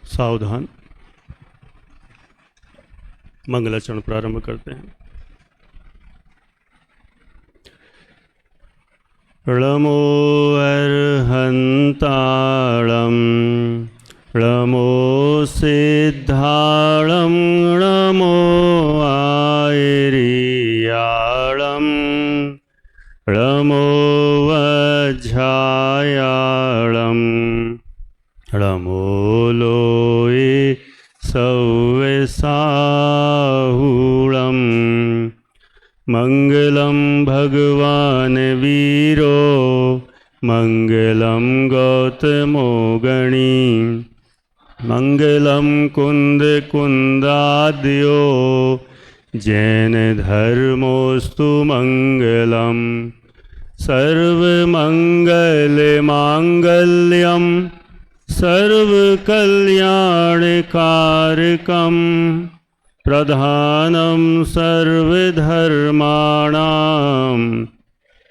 सावधान। मंगलाचरण प्रारंभ करते हैं। णमो अर्हन्ताळं णमो सिद्धाळं णमो आयर्याळं णमो वज्झायाळं णमो लोये सव्यसाहुळं मंगलं भगवान् वीरो मंगलं गौतमो गणी मंगलं कुन्दकुन्दाद्यो जैन धर्मोस्तु मंगलं सर्वमंगलमांगल्यं सर्वकल्याणकारकं प्रधानं सर्वधर्माणां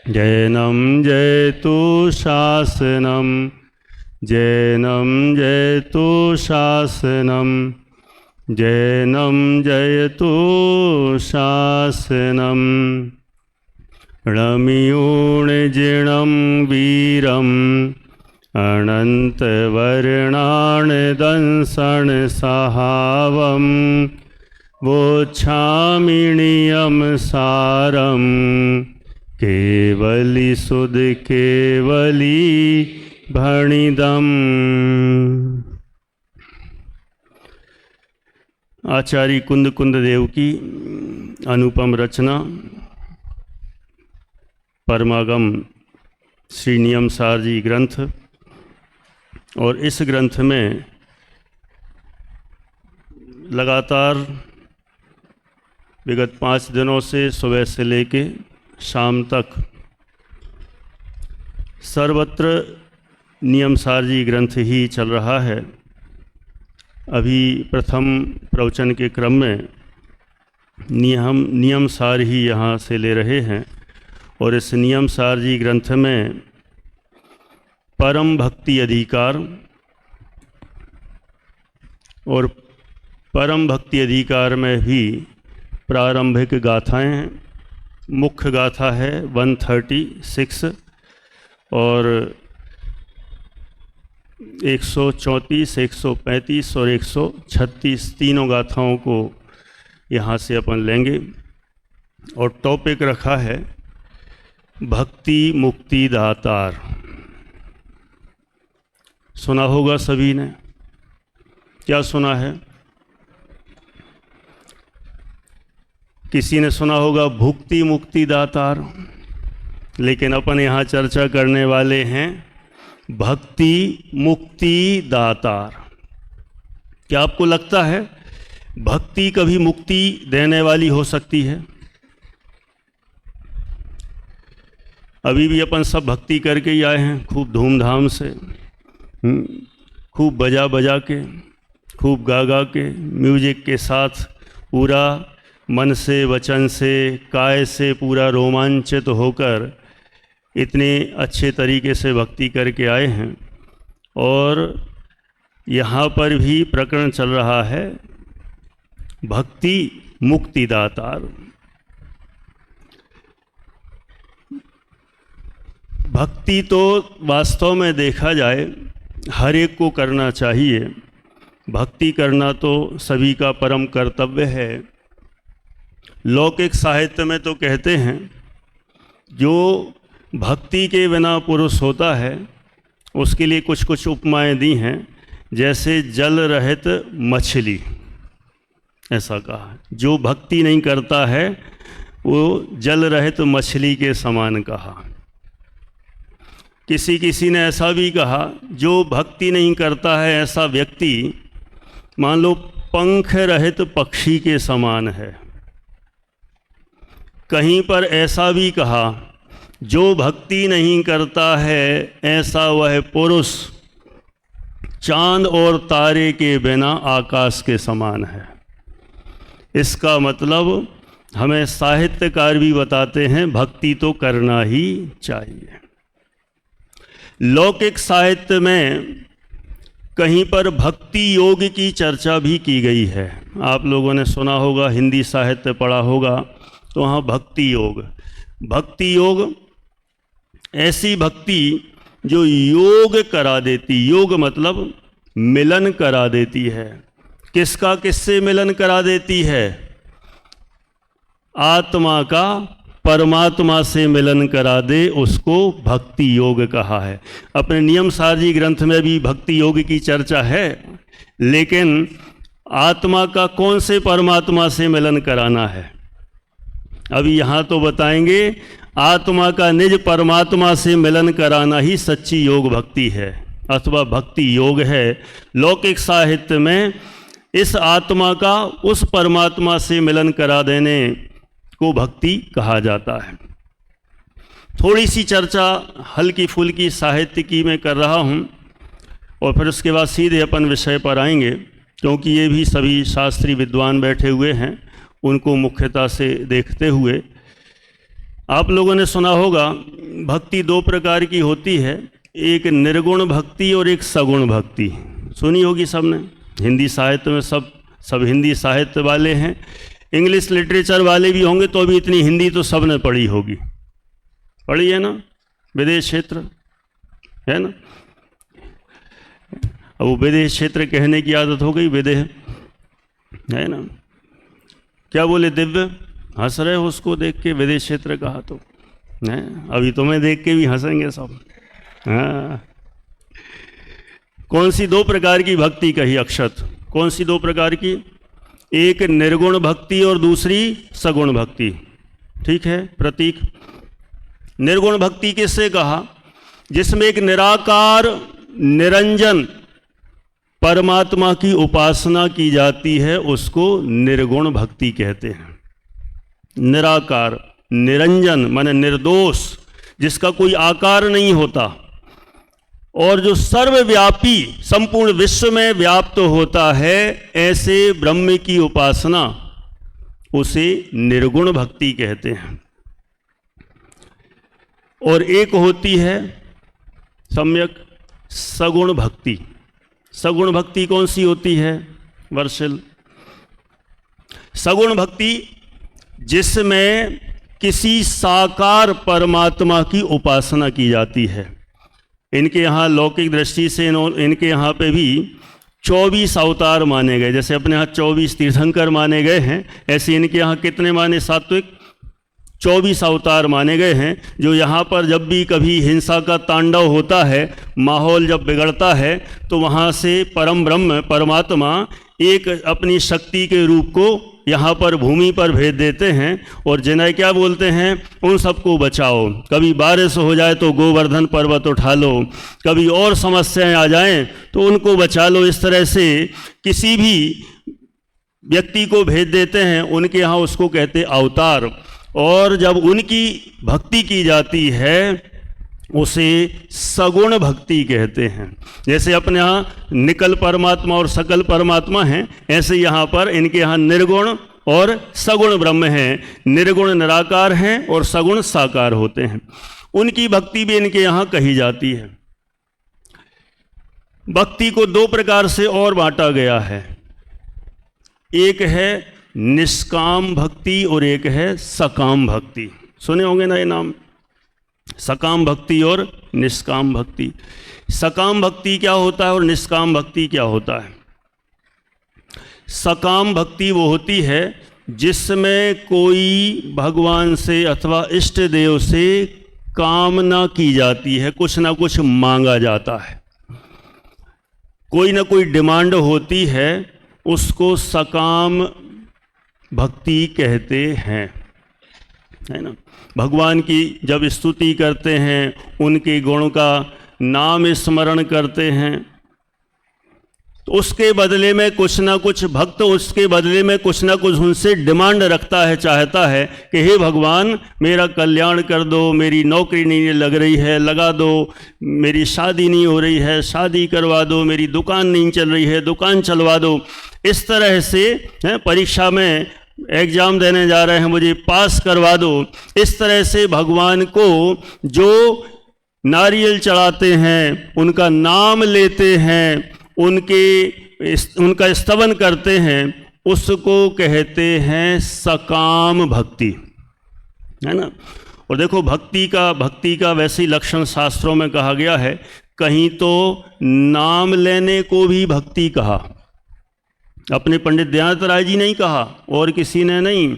जैनं जयतु शासनं जैनं जयतु शासनं जैनं जयतु शासनं णमियूणजिणं वीरम् अनन्तवर्णानदंसनसहावं वोच्छामिणीयं सारं केवली सुध केवली भणिदम्। आचार्य कुंद देव की अनुपम रचना परमागम श्री नियमसार जी ग्रंथ, और इस ग्रंथ में लगातार विगत 5 दिनों से सुबह से लेके शाम तक सर्वत्र नियमसार जी ग्रंथ ही चल रहा है। अभी प्रथम प्रवचन के क्रम में नियमसार ही यहाँ से ले रहे हैं, और इस नियमसार जी ग्रंथ में परम भक्ति अधिकार और परम भक्ति अधिकार में भी प्रारंभिक गाथाएं हैं। मुख्य गाथा है 136 और 134, 135 और 136 तीनों गाथाओं को यहाँ से अपन लेंगे, और टॉपिक रखा है भक्ति मुक्ति दातार। सुना होगा सभी ने, क्या सुना है? किसी ने सुना होगा भुक्ति मुक्ति दातार, लेकिन अपन यहाँ चर्चा करने वाले हैं भक्ति मुक्ति दातार। क्या आपको लगता है भक्ति कभी मुक्ति देने वाली हो सकती है? अभी भी अपन सब भक्ति करके ही आए हैं, खूब धूमधाम से, खूब बजा बजा के, खूब गा गा के, म्यूजिक के साथ पूरा मन से वचन से काय से पूरा रोमांचित होकर इतने अच्छे तरीके से भक्ति करके आए हैं। और यहाँ पर भी प्रकरण चल रहा है भक्ति मुक्ति दातार। भक्ति तो वास्तव में देखा जाए हर एक को करना चाहिए। भक्ति करना तो सभी का परम कर्तव्य है। लौकिक साहित्य में तो कहते हैं जो भक्ति के बिना पुरुष होता है उसके लिए कुछ कुछ उपमाएं दी हैं, जैसे जल रहित मछली, ऐसा कहा। जो भक्ति नहीं करता है वो जल रहित मछली के समान कहा। किसी ने ऐसा भी कहा जो भक्ति नहीं करता है ऐसा व्यक्ति मान लो पंख रहित पक्षी के समान है। कहीं पर ऐसा भी कहा जो भक्ति नहीं करता है ऐसा वह पुरुष चांद और तारे के बिना आकाश के समान है। इसका मतलब हमें साहित्यकार भी बताते हैं भक्ति तो करना ही चाहिए। लौकिक साहित्य में कहीं पर भक्ति योग की चर्चा भी की गई है। आप लोगों ने सुना होगा, हिंदी साहित्य पढ़ा होगा, तो वहाँ भक्ति योग ऐसी भक्ति जो योग करा देती, योग मतलब मिलन करा देती है। किसका किससे मिलन करा देती है? आत्मा का परमात्मा से मिलन करा दे, उसको भक्ति योग कहा है। अपने नियम सारजी ग्रंथ में भी भक्ति योग की चर्चा है, लेकिन आत्मा का कौन से परमात्मा से मिलन कराना है? अभी यहाँ तो बताएंगे, आत्मा का निज परमात्मा से मिलन कराना ही सच्ची योग भक्ति है अथवा भक्ति योग है। लौकिक साहित्य में इस आत्मा का उस परमात्मा से मिलन करा देने को भक्ति कहा जाता है। थोड़ी सी चर्चा हल्की फुल्की साहित्य की मैं कर रहा हूँ और फिर उसके बाद सीधे अपन विषय पर आएंगे, क्योंकि ये भी सभी शास्त्री विद्वान बैठे हुए हैं, उनको मुख्यता से देखते हुए। आप लोगों ने सुना होगा भक्ति दो प्रकार की होती है, एक निर्गुण भक्ति और एक सगुण भक्ति। सुनी होगी सबने, हिंदी साहित्य में सब हिंदी साहित्य वाले हैं, इंग्लिश लिटरेचर वाले भी होंगे तो भी इतनी हिंदी तो सबने पढ़ी होगी, पढ़ी है ना, विदेश क्षेत्र है ना। अब वो विदेश क्षेत्र कहने की आदत हो गई, विदेह है ना। क्या बोले दिव्य, हंस रहे हो उसको देख के, विदेश क्षेत्र कहा तो है। अभी तुम्हें देख के भी हंसेंगे सब। हाँ, कौन सी दो प्रकार की भक्ति कही अक्षत? कौन सी दो प्रकार की? एक निर्गुण भक्ति और दूसरी सगुण भक्ति। ठीक है प्रतीक। निर्गुण भक्ति किससे कहा? जिसमें एक निराकार निरंजन परमात्मा की उपासना की जाती है, उसको निर्गुण भक्ति कहते हैं। निराकार, निरंजन माने निर्दोष, जिसका कोई आकार नहीं होता और जो सर्वव्यापी संपूर्ण विश्व में व्याप्त होता है, ऐसे ब्रह्म की उपासना उसे निर्गुण भक्ति कहते हैं। और एक होती है सम्यक सगुण भक्ति। सगुण भक्ति कौन सी होती है वर्षिल? सगुण भक्ति जिसमें किसी साकार परमात्मा की उपासना की जाती है। इनके यहाँ लौकिक दृष्टि से इनके यहाँ पे भी 24 अवतार माने गए। जैसे अपने यहाँ 24 तीर्थंकर माने गए हैं, ऐसे इनके यहाँ कितने माने? सात्विक 24 अवतार माने गए हैं। जो यहाँ पर जब भी कभी हिंसा का तांडव होता है, माहौल जब बिगड़ता है, तो वहाँ से परम ब्रह्म परमात्मा एक अपनी शक्ति के रूप को यहाँ पर भूमि पर भेज देते हैं और जिन्हें क्या बोलते हैं? उन सबको बचाओ। कभी बारिश हो जाए तो गोवर्धन पर्वत उठा लो, कभी और समस्याएं आ जाएं तो उनको बचा लो। इस तरह से किसी भी व्यक्ति को भेज देते हैं, उनके यहाँ उसको कहते अवतार। और जब उनकी भक्ति की जाती है उसे सगुण भक्ति कहते हैं। जैसे अपने यहाँ निकल परमात्मा और सकल परमात्मा हैं, ऐसे यहाँ पर इनके यहाँ निर्गुण और सगुण ब्रह्म हैं। निर्गुण निराकार हैं और सगुण साकार होते हैं। उनकी भक्ति भी इनके यहाँ कही जाती है। भक्ति को दो प्रकार से और बांटा गया है, एक है निष्काम भक्ति और एक है सकाम भक्ति। सुने होंगे ना ये नाम, सकाम भक्ति और निष्काम भक्ति। सकाम भक्ति क्या होता है और निष्काम भक्ति क्या होता है? सकाम भक्ति वो होती है जिसमें कोई भगवान से अथवा इष्ट देव से कामना की जाती है, कुछ ना कुछ मांगा जाता है, कोई ना कोई डिमांड होती है, उसको सकाम भक्ति कहते हैं, है ना। भगवान की जब स्तुति करते हैं, उनके गुण का नाम स्मरण करते हैं, तो उसके बदले में कुछ ना कुछ भक्त उसके बदले में कुछ ना कुछ उनसे डिमांड रखता है, चाहता है कि हे भगवान मेरा कल्याण कर दो, मेरी नौकरी नहीं लग रही है लगा दो, मेरी शादी नहीं हो रही है शादी करवा दो, मेरी दुकान नहीं चल रही है दुकान चलवा दो। इस तरह से परीक्षा में एग्जाम देने जा रहे हैं, मुझे पास करवा दो। इस तरह से भगवान को जो नारियल चढ़ाते हैं, उनका नाम लेते हैं उनका स्तवन करते हैं, उसको कहते हैं सकाम भक्ति, है ना। और देखो भक्ति का वैसे ही लक्षण शास्त्रों में कहा गया है, कहीं तो नाम लेने को भी भक्ति कहा, अपने पंडित दयानंद राय जी ने ही कहा और किसी ने नहीं।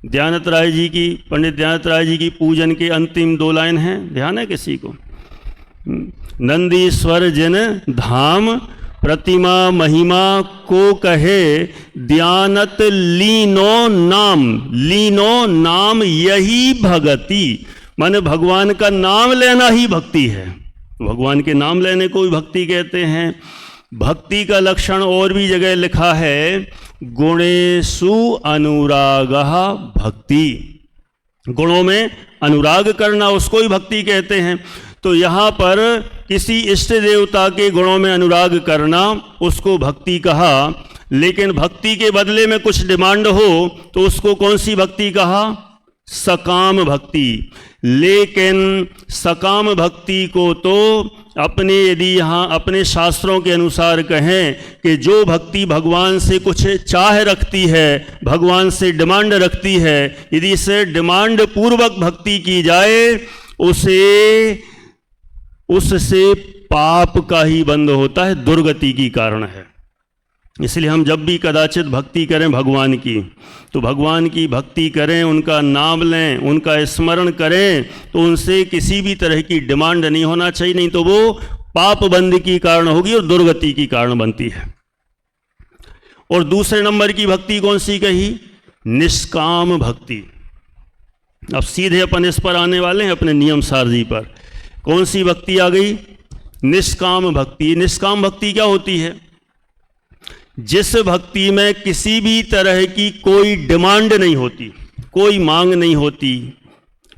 पंडित दयानंद राय जी की पूजन के अंतिम 2 लाइन हैं, ध्यान है किसी को? नंदीश्वर जिन धाम प्रतिमा महिमा को कहे, दयानत लीनो नाम यही भगति। माने भगवान का नाम लेना ही भक्ति है, भगवान के नाम लेने को भी भक्ति कहते हैं। भक्ति का लक्षण और भी जगह लिखा है, गुणेषु अनुरागः भक्ति, गुणों में अनुराग करना उसको ही भक्ति कहते हैं। तो यहाँ पर किसी इष्ट देवता के गुणों में अनुराग करना उसको भक्ति कहा, लेकिन भक्ति के बदले में कुछ डिमांड हो तो उसको कौन सी भक्ति कहा? सकाम भक्ति। लेकिन सकाम भक्ति को तो यदि यहाँ अपने शास्त्रों के अनुसार कहें कि जो भक्ति भगवान से कुछ चाह रखती है, भगवान से डिमांड रखती है, यदि इसे डिमांड पूर्वक भक्ति की जाए, उससे पाप का ही बंध होता है, दुर्गति की कारण है। इसलिए हम जब भी कदाचित भक्ति करें भगवान की, तो भगवान की भक्ति करें, उनका नाम लें, उनका स्मरण करें, तो उनसे किसी भी तरह की डिमांड नहीं होना चाहिए, नहीं तो वो पाप बंध की कारण होगी और दुर्गति की कारण बनती है। और दूसरे नंबर की भक्ति कौन सी कही? निष्काम भक्ति। अब सीधे अपन इस पर आने वाले हैं, अपने नियम सार जी पर। कौन सी भक्ति आ गई? निष्काम भक्ति। निष्काम भक्ति क्या होती है? जिस भक्ति में किसी भी तरह की कोई डिमांड नहीं होती, कोई मांग नहीं होती,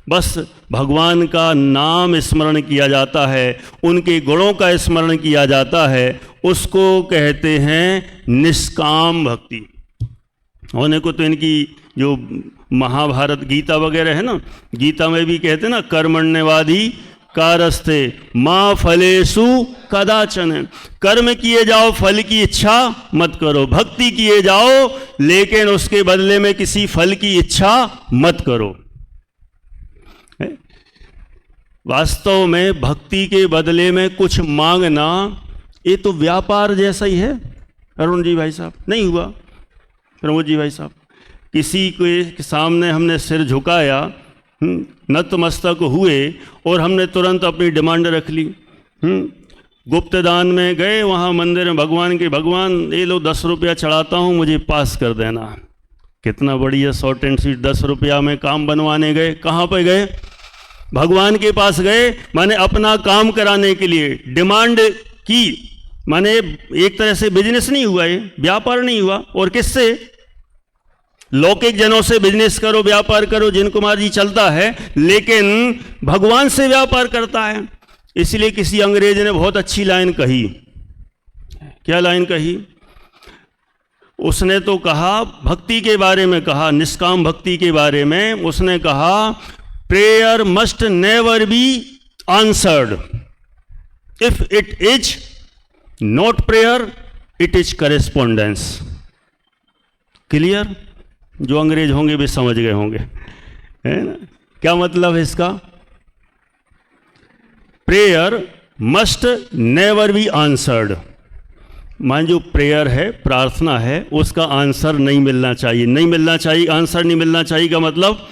बस भगवान का नाम स्मरण किया जाता है, उनके गुणों का स्मरण किया जाता है, उसको कहते हैं निष्काम भक्ति। होने को तो इनकी जो महाभारत गीता वगैरह है ना, गीता में भी कहते हैं ना, कर्मण्यवादी कारस्ते माँ फलेषु कदाचन। कर्म किए जाओ, फल की इच्छा मत करो। भक्ति किए जाओ, लेकिन उसके बदले में किसी फल की इच्छा मत करो। वास्तव में भक्ति के बदले में कुछ मांगना, ये तो व्यापार जैसा ही है। अरुण जी भाई साहब, नहीं हुआ? प्रमोद जी भाई साहब, किसी के सामने हमने सिर झुकाया, नतमस्तक हुए और हमने तुरंत अपनी डिमांड रख ली। गुप्त दान में गए, वहाँ मंदिर में भगवान ये लो 10 रुपया चढ़ाता हूँ, मुझे पास कर देना। कितना बढ़िया शॉर्ट एंड स्वीट 10 रुपया में काम बनवाने गए। कहाँ पे गए? भगवान के पास गए, माने अपना काम कराने के लिए डिमांड की। माने एक तरह से बिजनेस नहीं हुआ, ये व्यापार नहीं हुआ। और किससे? लौकिक जनों से बिजनेस करो, व्यापार करो, जिन कुमार जी चलता है, लेकिन भगवान से व्यापार करता है। इसलिए किसी अंग्रेज ने बहुत अच्छी लाइन कही। क्या लाइन कही? उसने तो कहा, भक्ति के बारे में कहा, निष्काम भक्ति के बारे में उसने कहा, prayer must never be answered. If it is not prayer, it is correspondence. Clear? जो अंग्रेज होंगे भी समझ गए होंगे, है ना? क्या मतलब है इसका? Prayer must never be answered. मान जो प्रेयर है, प्रार्थना है, उसका आंसर नहीं मिलना चाहिए। नहीं मिलना चाहिए, आंसर नहीं मिलना चाहिए का मतलब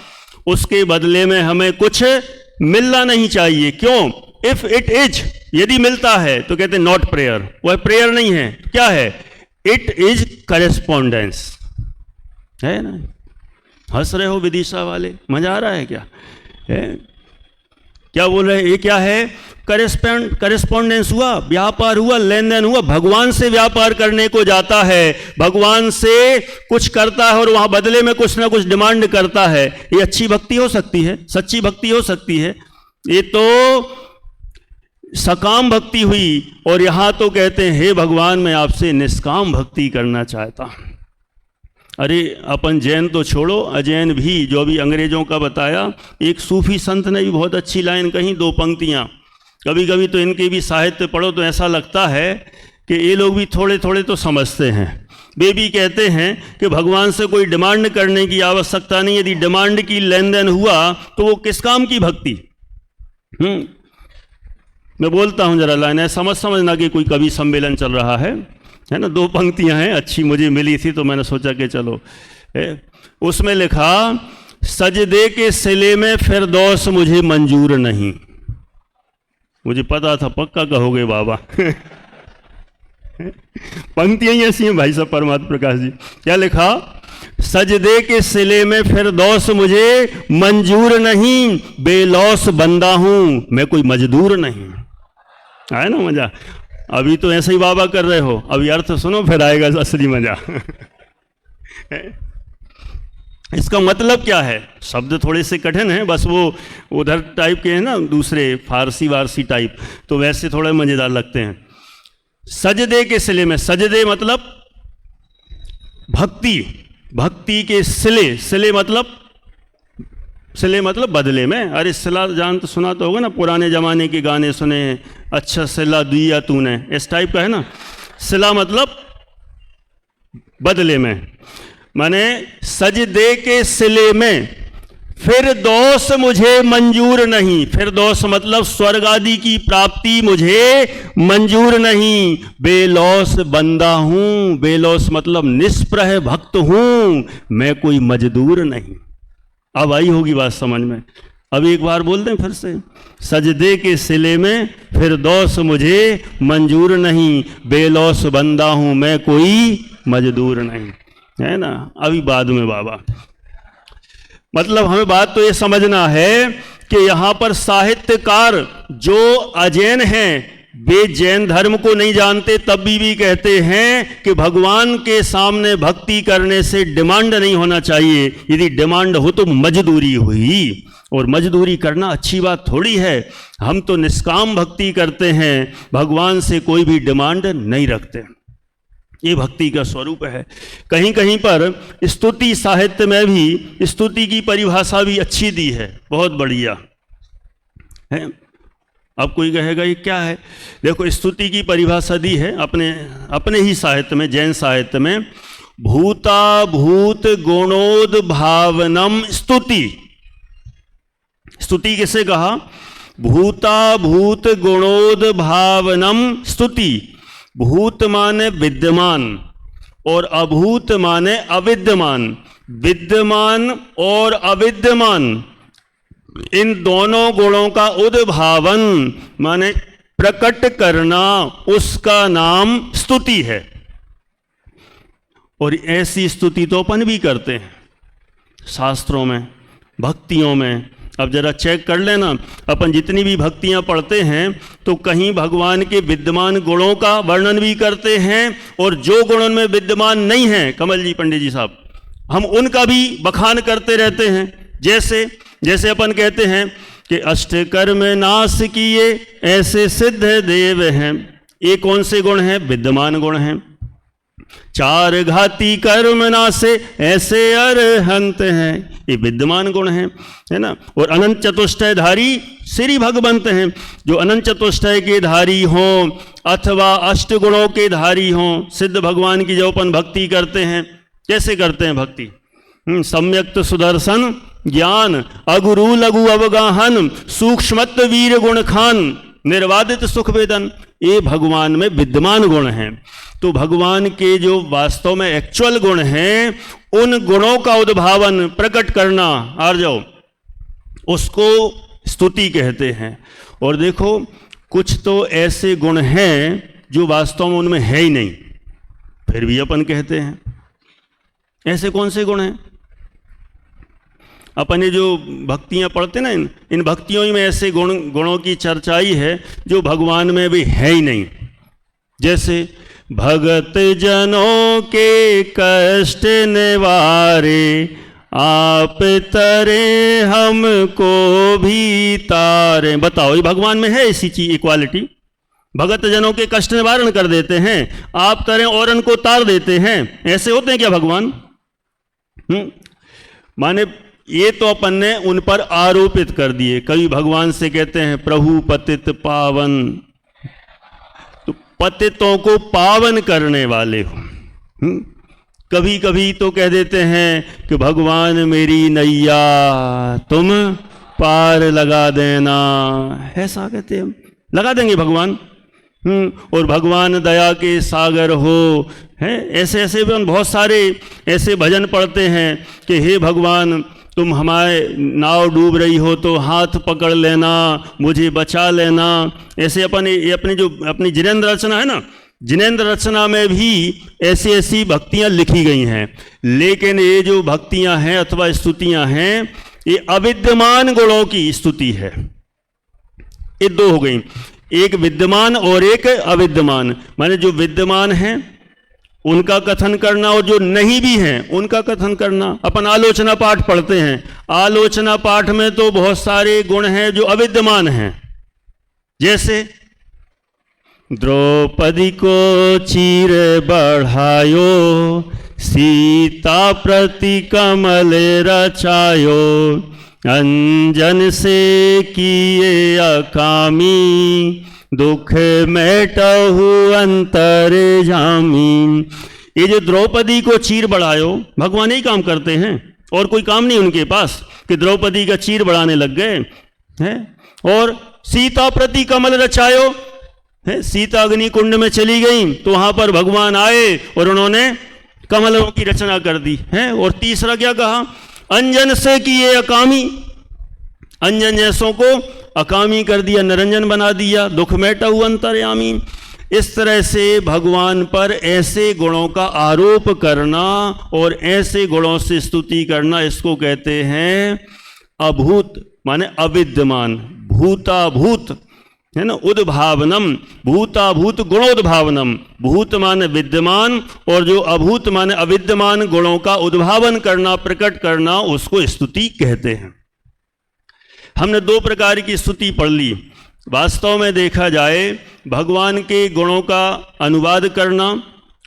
उसके बदले में हमें कुछ मिलना नहीं चाहिए। क्यों? इफ इट इज, यदि मिलता है तो कहते हैं नॉट प्रेयर, वह प्रेयर नहीं है। क्या है? It is correspondence. है ना? हंस रहे हो विदिशा वाले, मजा आ रहा है क्या? है? क्या बोल रहे हैं? ये क्या है? करेस्पॉन्डेंस हुआ, व्यापार हुआ, लेन देन हुआ। भगवान से व्यापार करने को जाता है, भगवान से कुछ करता है और वहां बदले में कुछ ना कुछ डिमांड करता है। ये अच्छी भक्ति हो सकती है, सच्ची भक्ति हो सकती है। ये तो सकाम भक्ति हुई। और यहां तो कहते हैं, हे भगवान, मैं आपसे निष्काम भक्ति करना चाहता हूं। अरे अपन जैन तो छोड़ो, अजैन भी, जो अभी अंग्रेजों का बताया, एक सूफी संत ने भी बहुत अच्छी लाइन कही, 2 पंक्तियां। कभी कभी तो इनके भी साहित्य पढ़ो तो ऐसा लगता है कि ये लोग भी थोड़े थोड़े तो समझते हैं। वे भी कहते हैं कि भगवान से कोई डिमांड करने की आवश्यकता नहीं, यदि डिमांड की लेन देन हुआ तो वो किस काम की भक्ति। मैं बोलता हूँ जरा लाइन है, समझना कि कोई कवि सम्मेलन चल रहा है ना। 2 पंक्तियाँ हैं, अच्छी मुझे मिली थी तो मैंने सोचा कि चलो। उसमें लिखा, सजदे के सिले में फिरदौस मुझे मंजूर नहीं। मुझे पता था पक्का कहोगे बाबा। पंक्तियां ही ऐसी हैं भाई साहब परमात्मा प्रकाश जी। क्या लिखा, सजदे के सिले में फिरदौस मुझे मंजूर नहीं, बेलौस बंदा हूं मैं कोई मजदूर नहीं। आया ना मजा। अभी तो ऐसे ही बाबा कर रहे हो, अभी अर्थ सुनो फिर आएगा असली मजा। इसका मतलब क्या है, शब्द थोड़े से कठिन हैं, बस वो उधर टाइप के हैं ना, दूसरे फारसी वारसी टाइप, तो वैसे थोड़े मजेदार लगते हैं। सजदे के सिले में, सजदे मतलब भक्ति, भक्ति के सिले मतलब बदले में। अरे सिला जान तो सुना तो होगा ना, पुराने जमाने के गाने सुने, अच्छा सिला दिया तूने, इस टाइप का है ना। सिला मतलब बदले में, माने सजदे के सिले में फिरदौस मुझे मंजूर नहीं। फिरदौस मतलब स्वर्ग आदि की प्राप्ति मुझे मंजूर नहीं। बेलौस बंदा हूं, बेलौस मतलब निष्प्रह भक्त हूं, मैं कोई मजदूर नहीं। अब आई होगी बात समझ में। अब एक बार बोल दें फिर से, सजदे के सिले में फिरदौस मुझे मंजूर नहीं, बेलौस बंदा हूं मैं कोई मजदूर नहीं, है ना। अभी बाद में बाबा, मतलब हमें बात तो ये समझना है कि यहां पर साहित्यकार जो अजैन हैं वे जैन धर्म को नहीं जानते, तब भी कहते हैं कि भगवान के सामने भक्ति करने से डिमांड नहीं होना चाहिए। यदि डिमांड हो तो मजदूरी हुई, और मजदूरी करना अच्छी बात थोड़ी है। हम तो निष्काम भक्ति करते हैं, भगवान से कोई भी डिमांड नहीं रखते। ये भक्ति का स्वरूप है। कहीं कहीं पर स्तुति साहित्य में भी स्तुति की परिभाषा भी अच्छी दी है, बहुत बढ़िया है। अब कोई कहेगा ये क्या है, देखो स्तुति की परिभाषा दी है अपने ही साहित्य में, जैन साहित्य में, भूता भूत गुणोद भावनम स्तुति। स्तुति किसे कहा, भूता भूत गुणोद भावनम स्तुति। भूत माने विद्यमान और अभूत माने अविद्यमान। विद्यमान और अविद्यमान इन दोनों गुणों का उद्भावन माने प्रकट करना, उसका नाम स्तुति है। और ऐसी स्तुति तो अपन भी करते हैं शास्त्रों में, भक्तियों में। अब जरा चेक कर लेना, अपन जितनी भी भक्तियां पढ़ते हैं तो कहीं भगवान के विद्यमान गुणों का वर्णन भी करते हैं, और जो गुण उनमें विद्यमान नहीं है, कमल जी पंडित जी साहब, हम उनका भी बखान करते रहते हैं। जैसे अपन कहते हैं कि अष्टकर्म नाश किए ऐसे सिद्ध देव हैं। ये कौन से गुण हैं, विद्यमान गुण हैं। चार घाती कर्म नासे ऐसे अरहंत हैं, ये विद्यमान गुण हैं, है ना। और अनंत चतुष्टयधारी श्री भगवंत हैं, जो अनंत चतुष्टय के धारी हों अथवा अष्ट गुणों के धारी हों। सिद्ध भगवान की जो अपन भक्ति करते हैं, कैसे करते हैं भक्ति, सम्यक्त सुदर्शन ज्ञान, अगुरु लघु अवगाहन, सूक्ष्मत्व वीर गुण खान, निर्वादित सुख वेदन, ये भगवान में विद्यमान गुण हैं। तो भगवान के जो वास्तव में एक्चुअल गुण हैं, उन गुणों का उद्भावन प्रकट करना, आ जाओ, उसको स्तुति कहते हैं। और देखो कुछ तो ऐसे गुण हैं जो वास्तव में उनमें है ही नहीं, फिर भी अपन कहते हैं। ऐसे कौन से गुण हैं, अपन ये जो भक्तियाँ पढ़ते ना, इन भक्तियों में ऐसे गुणों की चर्चाई है जो भगवान में भी है ही नहीं। जैसे भगत जनों के कष्ट निवारे, आप तरे हमको भी तारे। बताओ ये भगवान में है ऐसी चीज, इक्वालिटी। भगत जनों के कष्ट निवारण कर देते हैं, आप तरे और उनको तार देते हैं। ऐसे होते हैं क्या भगवान? माने ये तो अपन ने उन पर आरोपित कर दिए। कभी भगवान से कहते हैं प्रभु पतित पावन, तो पतितों को पावन करने वाले हो। कभी कभी तो कह देते हैं कि भगवान मेरी नैया तुम पार लगा देना, ऐसा कहते हैं, लगा देंगे भगवान। और भगवान दया के सागर हो, हैं ऐसे ऐसे भी हम बहुत सारे ऐसे भजन पढ़ते हैं कि हे भगवान तुम हमारे नाव डूब रही हो तो हाथ पकड़ लेना, मुझे बचा लेना। ऐसे अपनी जो अपनी जिनेंद्र रचना है ना, जिनेंद्र रचना में भी ऐसी ऐसी भक्तियाँ लिखी गई हैं। लेकिन ये जो भक्तियाँ हैं अथवा स्तुतियाँ हैं, ये अविद्यमान गुणों की स्तुति है। ये दो हो गई, एक विद्यमान और एक अविद्यमान। माने जो विद्यमान हैं उनका कथन करना और जो नहीं भी हैं उनका कथन करना। अपन आलोचना पाठ पढ़ते हैं, आलोचना पाठ में तो बहुत सारे गुण हैं जो अविद्यमान हैं। जैसे द्रौपदी को चीर बढ़ायो, सीता प्रति कमल रचायो, अंजन से किए अकामी, दुख मेटहु अंतर जामी। ये जो द्रौपदी को चीर बढ़ायो, भगवान ही काम करते हैं और कोई काम नहीं उनके पास कि द्रौपदी का चीर बढ़ाने लग गए हैं। और सीता प्रति कमल रचायो, है सीता अग्नि कुंड में चली गई तो वहां पर भगवान आए और उन्होंने कमलों की रचना कर दी है। और तीसरा क्या कहा, अंजन से किए अकामी, अंजन जैसों को अकामी कर दिया, निरंजन बना दिया, दुख मेटहु अंतर्यामी। इस तरह से भगवान पर ऐसे गुणों का आरोप करना और ऐसे गुणों से स्तुति करना, इसको कहते हैं अभूत, माने अविद्यमान। भूताभूत है ना, उद्भावनम, भूताभूत गुणोद्भावनम। भूत माने विद्यमान और जो अभूत माने अविद्यमान गुणों का उद्भावन करना, प्रकट करना, उसको स्तुति कहते हैं। हमने दो प्रकार की स्तुति पढ़ ली। वास्तव में देखा जाए भगवान के गुणों का अनुवाद करना,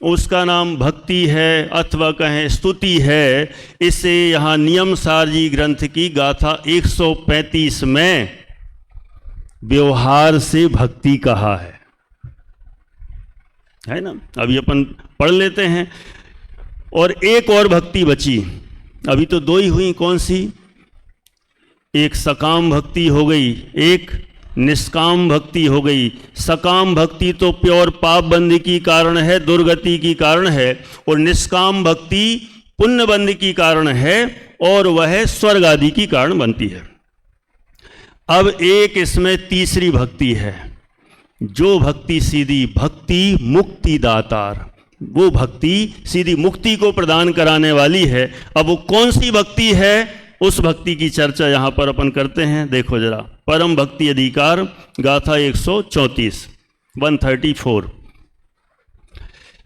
उसका नाम भक्ति है अथवा कहें स्तुति है। इसे यहाँ नियम सार जी ग्रंथ की गाथा 135 में व्यवहार से भक्ति कहा है ना। अभी अपन पढ़ लेते हैं। और एक और भक्ति बची, अभी तो दो ही हुई, कौन सी, एक सकाम भक्ति हो गई, एक निष्काम भक्ति हो गई। सकाम भक्ति तो प्योर पाप बंदी की कारण है, दुर्गति की कारण है, और निष्काम भक्ति पुण्य बंदी की कारण है और वह स्वर्ग आदि की कारण बनती है। अब एक इसमें तीसरी भक्ति है, जो भक्ति सीधी भक्ति मुक्ति दातार, वो भक्ति सीधी मुक्ति को प्रदान कराने वाली है। अब वो कौन सी भक्ति है, उस भक्ति की चर्चा यहाँ पर अपन करते हैं। देखो जरा, परम भक्ति अधिकार गाथा 134 134।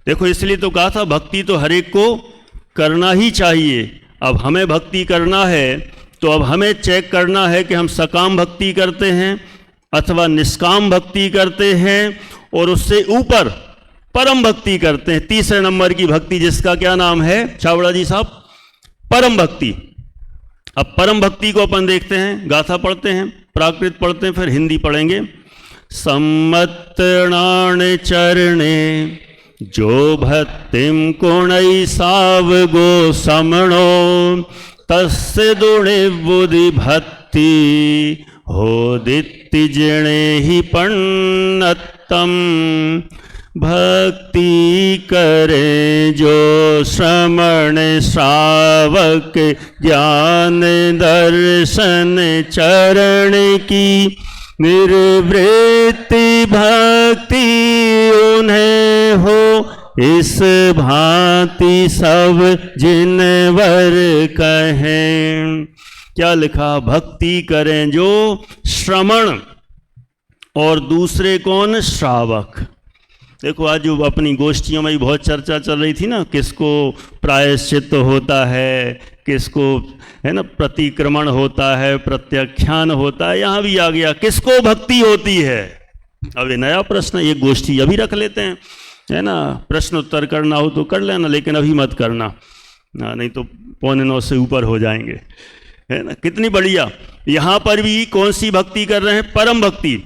देखो इसलिए तो कहा था भक्ति तो हर एक को करना ही चाहिए। अब हमें भक्ति करना है तो अब हमें चेक करना है कि हम सकाम भक्ति करते हैं अथवा निष्काम भक्ति करते हैं, और उससे ऊपर परम भक्ति करते हैं। तीसरे नंबर की भक्ति जिसका क्या नाम है छावड़ा जी साहब, परम भक्ति। अब परम भक्ति को अपन देखते हैं, गाथा पढ़ते हैं, प्राकृत पढ़ते हैं, फिर हिंदी पढ़ेंगे। सम्मतणाण चरणे जो भक्तिम कुणई साव गो समणो, तस्य दुणे बुद्धि भक्ति हो दित्ति जिणे ही पन्नतम। भक्ति करे जो श्रमण श्रावक, ज्ञान दर्शन चरण की, निर्वृत्ति भक्ति उन्हें हो, इस भांति सब जिनवर कहें। क्या लिखा, भक्ति करें जो श्रमण और दूसरे कौन, श्रावक। देखो आज जो अपनी गोष्ठियों में भी बहुत चर्चा चल रही थी ना, किसको प्रायश्चित होता है, किसको है ना प्रतिक्रमण होता है, प्रत्याख्यान होता है, यहाँ भी आ गया किसको भक्ति होती है। अब ये नया प्रश्न, ये गोष्ठी अभी रख लेते हैं, है ना, प्रश्न उत्तर करना हो तो कर लेना, लेकिन अभी मत करना, नहीं तो 8:45 से ऊपर हो जाएंगे, है ना। कितनी बढ़िया, यहाँ पर भी कौन सी भक्ति कर रहे हैं, परम भक्ति।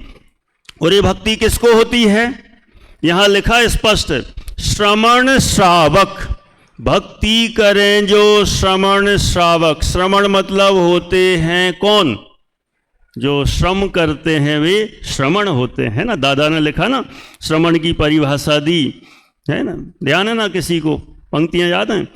और ये भक्ति किसको होती है, यहां लिखा स्पष्ट, श्रमण श्रावक, भक्ति करें जो श्रमण श्रावक। श्रमण मतलब होते हैं कौन? जो श्रम करते हैं वे श्रमण होते हैं ना। दादा ने लिखा ना, श्रमण की परिभाषा दी है ना। ध्यान है ना किसी को? पंक्तियां याद हैं?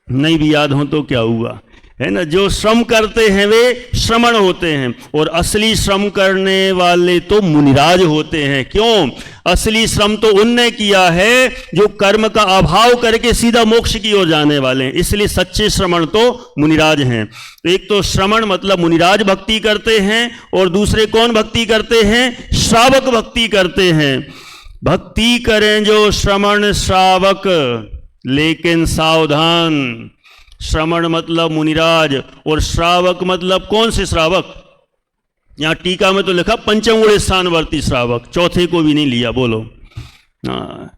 नहीं भी याद हो तो क्या हुआ, है ना। जो श्रम करते हैं वे श्रमण होते हैं, और असली श्रम करने वाले तो मुनिराज होते हैं। क्यों? असली श्रम तो उनने किया है जो कर्म का अभाव करके सीधा मोक्ष की ओर जाने वाले हैं, इसलिए सच्चे श्रमण तो मुनिराज हैं। तो एक तो श्रमण मतलब मुनिराज भक्ति करते हैं, और दूसरे कौन भक्ति करते हैं? श्रावक भक्ति करते हैं। भक्ति करें जो श्रमण श्रावक, लेकिन सावधान, श्रमण मतलब मुनिराज और श्रावक मतलब कौन से श्रावक? यहां टीका में तो लिखा पंचम गुण स्थानवर्ती श्रावक, चौथे को भी नहीं लिया। बोलो हाँ,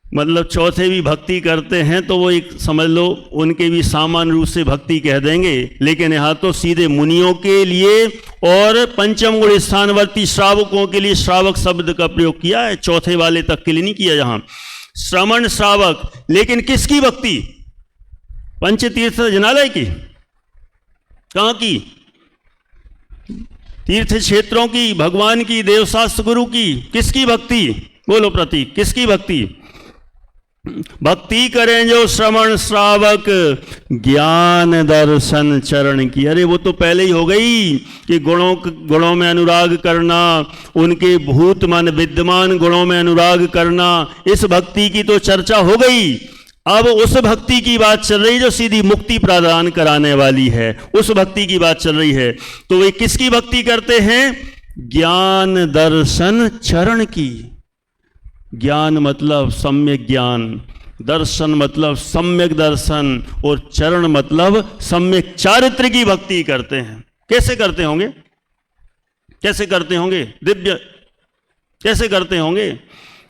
मतलब चौथे भी भक्ति करते हैं तो वो एक समझ लो उनके भी सामान्य रूप से भक्ति कह देंगे, लेकिन यहां तो सीधे मुनियों के लिए और पंचम गुण स्थानवर्ती श्रावकों के लिए श्रावक शब्द का प्रयोग किया है, चौथे वाले तक के लिए नहीं किया। यहां श्रमण श्रावक, लेकिन किसकी भक्ति? पंचतीर्थ जनालय की? कहां की? तीर्थ क्षेत्रों की, भगवान की, देवशास्त्र गुरु की। किसकी भक्ति? बोलो प्रतीक, किसकी भक्ति? भक्ति करें जो श्रमण श्रावक, ज्ञान दर्शन चरण की। अरे वो तो पहले ही हो गई कि गुणों में अनुराग करना, उनके भूत मन विद्यमान गुणों में अनुराग करना, इस भक्ति की तो चर्चा हो गई। अब उस भक्ति की बात चल रही जो सीधी मुक्ति प्रदान कराने वाली है, उस भक्ति की बात चल रही है। तो वे किसकी भक्ति करते हैं? ज्ञान दर्शन चरण की। ज्ञान मतलब सम्यक ज्ञान, दर्शन मतलब सम्यक दर्शन, और चरण मतलब सम्यक चारित्र की भक्ति करते हैं। कैसे करते होंगे? कैसे करते होंगे? दिव्य कैसे करते होंगे?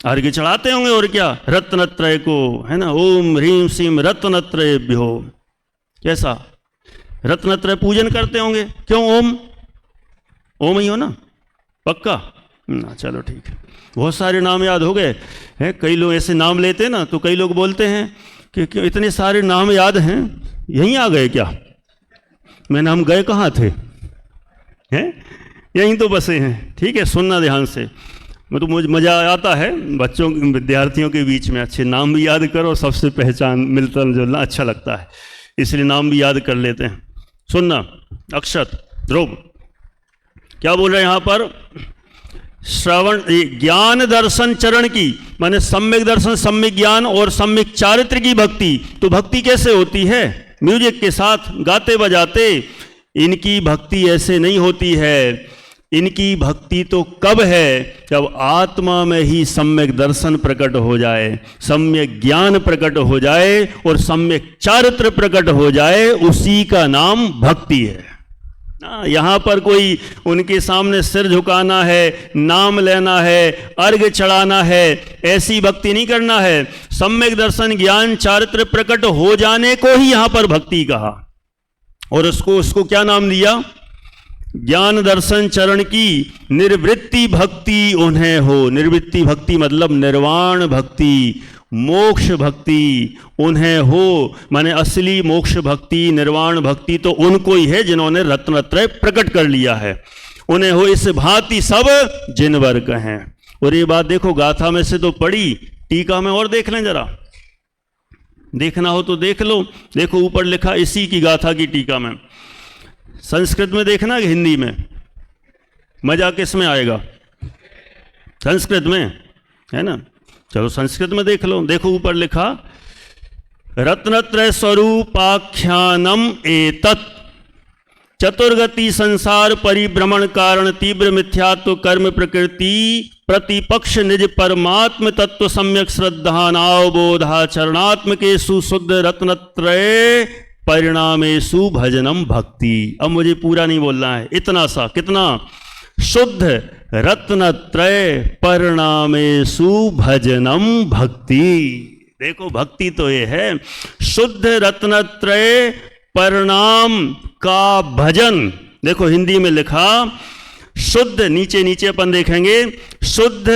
अर्घ्य चढ़ाते होंगे, और क्या? रत्नत्रय को, है ना। ओम ह्रीम श्रीम रत्नत्रयेभ्यो। कैसा? रत्नत्रय पूजन करते होंगे। क्यों? ओम ही हो ना, पक्का ना। चलो ठीक है, बहुत सारे नाम याद हो गए हैं। कई लोग ऐसे नाम लेते हैं ना, तो कई लोग बोलते हैं कि इतने सारे नाम याद हैं, यहीं आ गए क्या? मैंने हम गए कहाँ थे? हैं यहीं तो बसे हैं। ठीक है, सुनना ध्यान से। तो मुझे मज़ा आता है बच्चों विद्यार्थियों के बीच में अच्छे नाम भी याद करो, सबसे पहचान मिलता जुलना अच्छा लगता है, इसलिए नाम भी याद कर लेते हैं। सुनना, अक्षत, ध्रुव, क्या बोल रहे हैं यहाँ पर? श्रवण, ज्ञान दर्शन चरण की, माने सम्यक दर्शन, सम्यक ज्ञान और सम्यक चारित्र की भक्ति। तो भक्ति कैसे होती है? म्यूजिक के साथ, गाते बजाते। इनकी भक्ति ऐसे नहीं होती है। इनकी भक्ति तो कब है? जब आत्मा में ही सम्यक दर्शन प्रकट हो जाए, सम्यक ज्ञान प्रकट हो जाए और सम्यक चारित्र प्रकट हो जाए, उसी का नाम भक्ति है। यहाँ पर कोई उनके सामने सिर झुकाना है, नाम लेना है, अर्घ्य चढ़ाना है, ऐसी भक्ति नहीं करना है। सम्यक दर्शन ज्ञान चारित्र प्रकट हो जाने को ही यहाँ पर भक्ति कहा, और उसको क्या नाम दिया? ज्ञान दर्शन चरण की निर्वृत्ति भक्ति उन्हें हो। निर्वृत्ति भक्ति मतलब निर्वाण भक्ति, मोक्ष भक्ति उन्हें हो। माने असली मोक्ष भक्ति, निर्वाण भक्ति तो उनको ही है जिन्होंने रत्नत्रय प्रकट कर लिया है। उन्हें हो इस भांति सब जिनवर कहें। और ये बात देखो, गाथा में से तो पढ़ी, टीका में और देख लें जरा, देखना हो तो देख लो। देखो ऊपर लिखा इसी की गाथा की टीका में। संस्कृत में देखना कि हिंदी में? मजा किस में आएगा? संस्कृत में, है ना। चलो संस्कृत में देख लो। देखो ऊपर लिखा, रत्नत्रय स्वरूपाख्यानम एतत् चतुर्गति संसार परिभ्रमण कारण तीव्र मिथ्यात्व कर्म प्रकृति प्रतिपक्ष निज परमात्म तत्व सम्यक श्रद्धानावबोधाचरणात्मकेषु शुद्ध रत्नत्रय परिणामेषु भजनम भक्ति। अब मुझे पूरा नहीं बोलना है, इतना सा, कितना? शुद्ध रत्नत्रय परिणामेषु भजनम भक्ति। देखो भक्ति तो ये है, शुद्ध रत्नत्रय परिणाम का भजन। देखो हिंदी में लिखा, शुद्ध, नीचे नीचे अपन देखेंगे, शुद्ध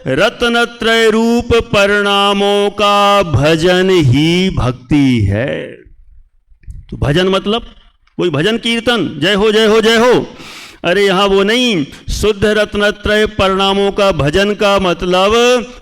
रत्नत्रय रूप परिणामों का भजन ही भक्ति है। तो भजन मतलब कोई भजन कीर्तन, जय हो जय हो जय हो, अरे यहां वो नहीं। शुद्ध रत्नत्रय परिणामों का भजन का मतलब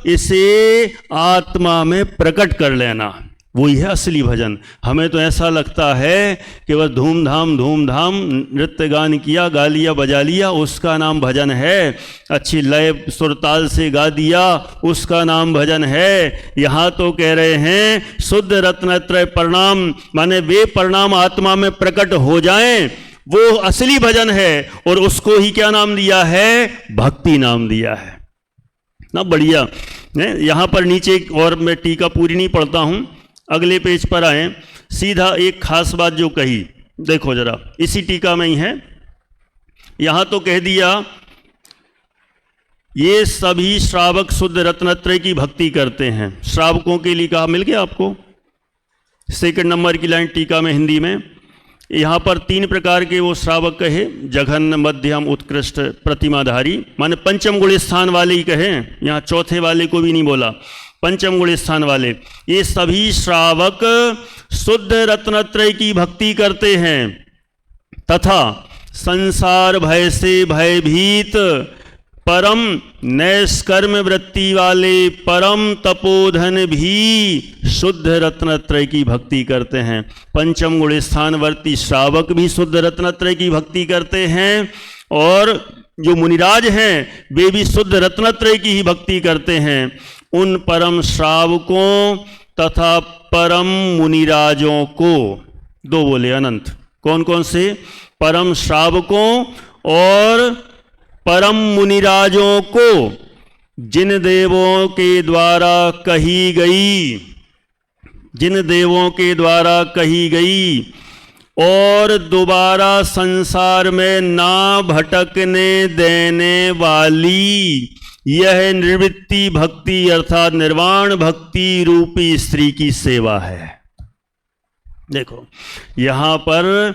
इसे आत्मा में प्रकट कर लेना, वही है असली भजन। हमें तो ऐसा लगता है कि बस धूमधाम धूमधाम नृत्य गान किया, गा लिया बजा लिया, उसका नाम भजन है। अच्छी लय सुरताल से गा दिया, उसका नाम भजन है। यहाँ तो कह रहे हैं शुद्ध रत्नत्रय परिणाम, माने वे परिणाम आत्मा में प्रकट हो जाएं, वो असली भजन है। और उसको ही क्या नाम दिया है? भक्ति नाम दिया है ना। बढ़िया। यहाँ पर नीचे, और मैं टीका पूरी नहीं पढ़ता हूँ, अगले पेज पर आए, सीधा एक खास बात जो कही, देखो जरा, इसी टीका में ही है। यहां तो कह दिया ये सभी श्रावक शुद्ध रत्नत्रय की भक्ति करते हैं। श्रावकों के लिए कहा, मिल गया आपको 2 नंबर की लाइन टीका में हिंदी में। यहां पर 3 प्रकार के वो श्रावक कहे, जघन्य, मध्यम, उत्कृष्ट, प्रतिमाधारी, माने पंचम गुण स्थान वाले ही कहे, यहां चौथे वाले को भी नहीं बोला, पंचम गुण स्थान वाले। ये सभी श्रावक शुद्ध रत्नत्रय की भक्ति करते हैं तथा संसार भय से भयभीत परम नैष्कर्म वृत्ति वाले परम तपोधन भी शुद्ध रत्नत्रय की भक्ति करते हैं। पंचम गुण स्थानवर्ती श्रावक भी शुद्ध रत्नत्रय की भक्ति करते हैं, और जो मुनिराज हैं वे भी शुद्ध रत्नत्रय की ही भक्ति करते हैं। उन परम श्रावकों तथा परम मुनिराजों को, 2 बोले अनंत, कौन कौन से? परम श्रावकों और परम मुनिराजों को जिन देवों के द्वारा कही गई, जिन देवों के द्वारा कही गई और दोबारा संसार में ना भटकने देने वाली यह निवृत्ति भक्ति अर्थात निर्वाण भक्ति रूपी स्त्री की सेवा है। देखो यहां पर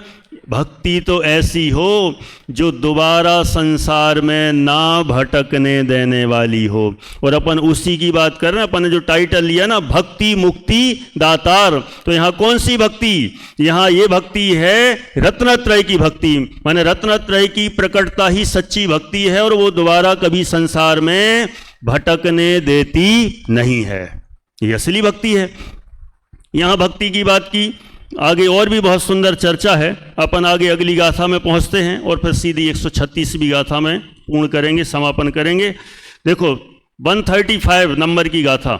भक्ति तो ऐसी हो जो दोबारा संसार में ना भटकने देने वाली हो। और अपन उसी की बात कर रहे हैं, अपन ने जो टाइटल लिया ना, भक्ति मुक्ति दातार, तो यहाँ कौन सी भक्ति? यहाँ ये भक्ति है रत्नत्रय की भक्ति, माने रत्नत्रय की प्रकटता ही सच्ची भक्ति है, और वो दोबारा कभी संसार में भटकने देती नहीं है, ये असली भक्ति है। यहाँ भक्ति की बात की, आगे और भी बहुत सुंदर चर्चा है। अपन आगे अगली गाथा में पहुंचते हैं और फिर सीधी 136वीं गाथा में पूर्ण करेंगे, समापन करेंगे। देखो 135 नंबर की गाथा,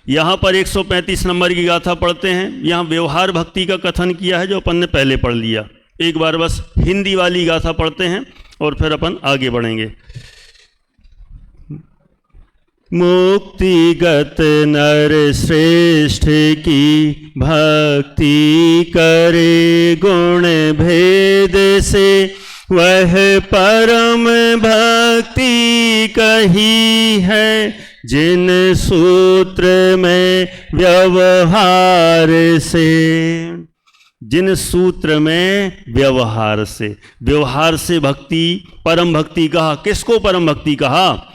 यहाँ पर 135 नंबर की गाथा पढ़ते हैं। यहाँ व्यवहार भक्ति का कथन किया है जो अपन ने पहले पढ़ लिया। एक बार बस हिंदी वाली गाथा पढ़ते हैं और फिर अपन आगे बढ़ेंगे। मुक्तिगत नर श्रेष्ठ की भक्ति करे गुण भेद से, वह परम भक्ति कही है जिन सूत्र में व्यवहार से। जिन सूत्र में व्यवहार से, व्यवहार से भक्ति परम भक्ति कहा। किसको परम भक्ति कहा?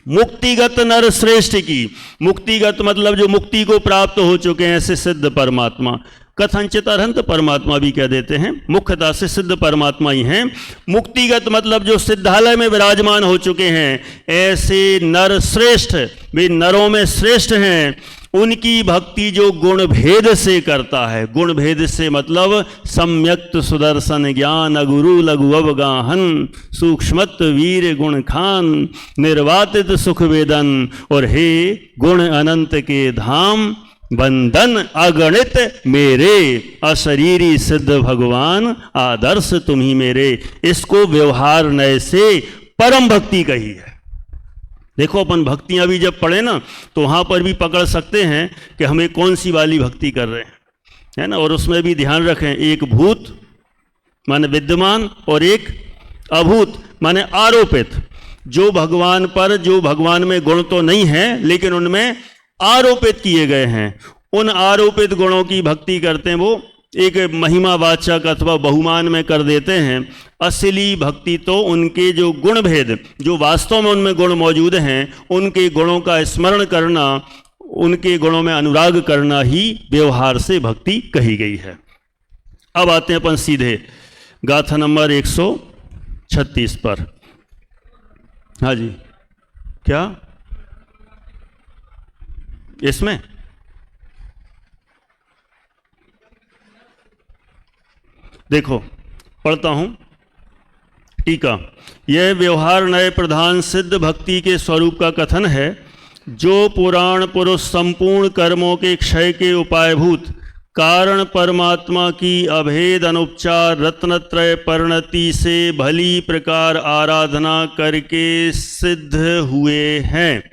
मुक्तिगत नर श्रेष्ठ की। मुक्तिगत मतलब जो मुक्ति को प्राप्त हो चुके हैं, ऐसे सिद्ध परमात्मा, कथनचित अरहंत परमात्मा भी कह देते हैं, मुख्यतः से सिद्ध परमात्मा ही हैं। मुक्तिगत मतलब जो सिद्धालय में विराजमान हो चुके हैं, ऐसे नर श्रेष्ठ, वे नरों में श्रेष्ठ हैं। उनकी भक्ति जो गुण भेद से करता है, गुण भेद से मतलब सम्यक्त सुदर्शन ज्ञान अगुरु लघु अवगाहन सूक्ष्मत वीर गुण खान निर्वातित सुख वेदन, और हे गुण अनंत के धाम बंधन अगणित मेरे, अशरीरी सिद्ध भगवान आदर्श तुम ही मेरे। इसको व्यवहार नय से परम भक्ति कही है। देखो अपन भक्तियां भी जब पढ़े ना तो वहां पर भी पकड़ सकते हैं कि हमें कौन सी वाली भक्ति कर रहे हैं, है ना। और उसमें भी ध्यान रखें, एक भूत माने विद्यमान और एक अभूत माने आरोपित। जो भगवान पर, जो भगवान में गुण तो नहीं है लेकिन उनमें आरोपित किए गए हैं, उन आरोपित गुणों की भक्ति करते हैं, वो एक महिमावाचक अथवा बहुमान में कर देते हैं। असली भक्ति तो उनके जो गुण भेद, जो वास्तव में उनमें गुण मौजूद हैं, उनके गुणों का स्मरण करना, उनके गुणों में अनुराग करना ही व्यवहार से भक्ति कही गई है। अब आते हैं अपन सीधे गाथा नंबर 136 पर। हाँ जी, क्या इसमें देखो पढ़ता हूं टीका। यह व्यवहार नए प्रधान सिद्ध भक्ति के स्वरूप का कथन है, जो पुराण पुरुष संपूर्ण कर्मों के क्षय के उपायभूत कारण परमात्मा की अभेद अनुपचार रत्नत्रय परिणति से भली प्रकार आराधना करके सिद्ध हुए हैं।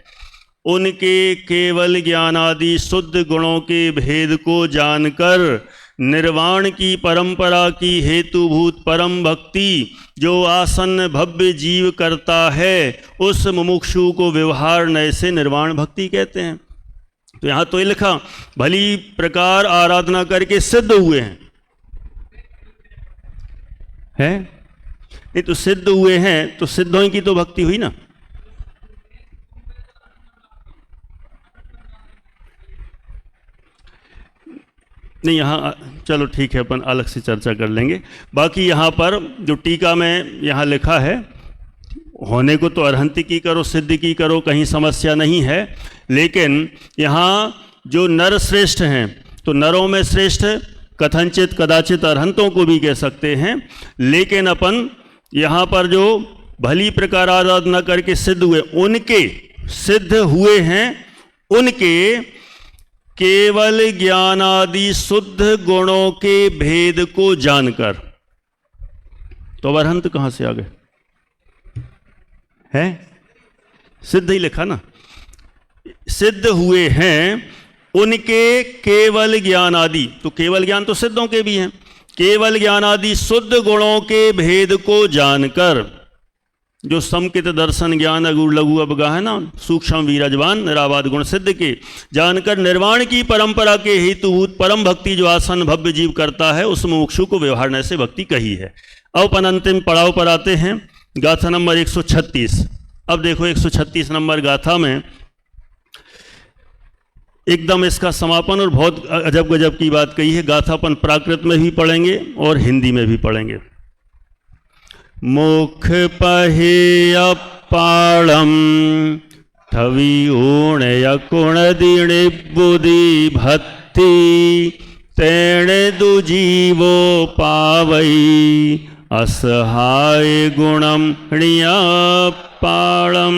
उनके केवल ज्ञानादि शुद्ध गुणों के भेद को जानकर निर्वाण की परंपरा की हेतुभूत परम भक्ति जो आसन्न भव्य जीव करता है, उस मुमुक्षु को व्यवहार नय से निर्वाण भक्ति कहते हैं। तो यहाँ तो ये लिखा भली प्रकार आराधना करके सिद्ध हुए हैं, है? नहीं तो सिद्ध हुए हैं तो सिद्धों की तो भक्ति हुई ना। नहीं, यहाँ चलो ठीक है, अपन अलग से चर्चा कर लेंगे। बाकी यहाँ पर जो टीका में यहाँ लिखा है, होने को तो अरहंती की करो सिद्ध की करो, कहीं समस्या नहीं है। लेकिन यहाँ जो नर श्रेष्ठ हैं, तो नरों में श्रेष्ठ कथनचित कदाचित अरहंतों को भी कह सकते हैं। लेकिन अपन यहाँ पर जो भली प्रकार आराधना करके सिद्ध हुए, उनके सिद्ध हुए हैं, उनके केवल ज्ञानादि शुद्ध गुणों के भेद को जानकर। तो अरहंत कहां से आ गए? है सिद्ध ही लिखा ना, सिद्ध हुए हैं उनके केवल ज्ञान आदि। तो केवल ज्ञान तो सिद्धों के भी हैं। केवल ज्ञान आदि शुद्ध गुणों के भेद को जानकर, जो समकित दर्शन ज्ञान अगुर लघु अवगाह है ना, सूक्ष्म वीरजवान निराबाद गुण सिद्ध के जानकर निर्वाण की परंपरा के हेतुभूत परम भक्ति जो आसन भव्य जीव करता है, उस मुमुक्षु को व्यवहार नय से भक्ति कही है। अब अपन अंतिम पड़ाव पर आते हैं, गाथा नंबर 136। अब देखो 136 नंबर गाथा में एकदम इसका समापन और बहुत अजब गजब की बात कही है। गाथा अपन प्राकृत में भी पढ़ेंगे और हिंदी में भी पढ़ेंगे। मुख पहे अपाणम थवी ऊण यकुण दीण बुद्धि भक्ति तेण दुजीवो पावई असहाय गुणम पाणम।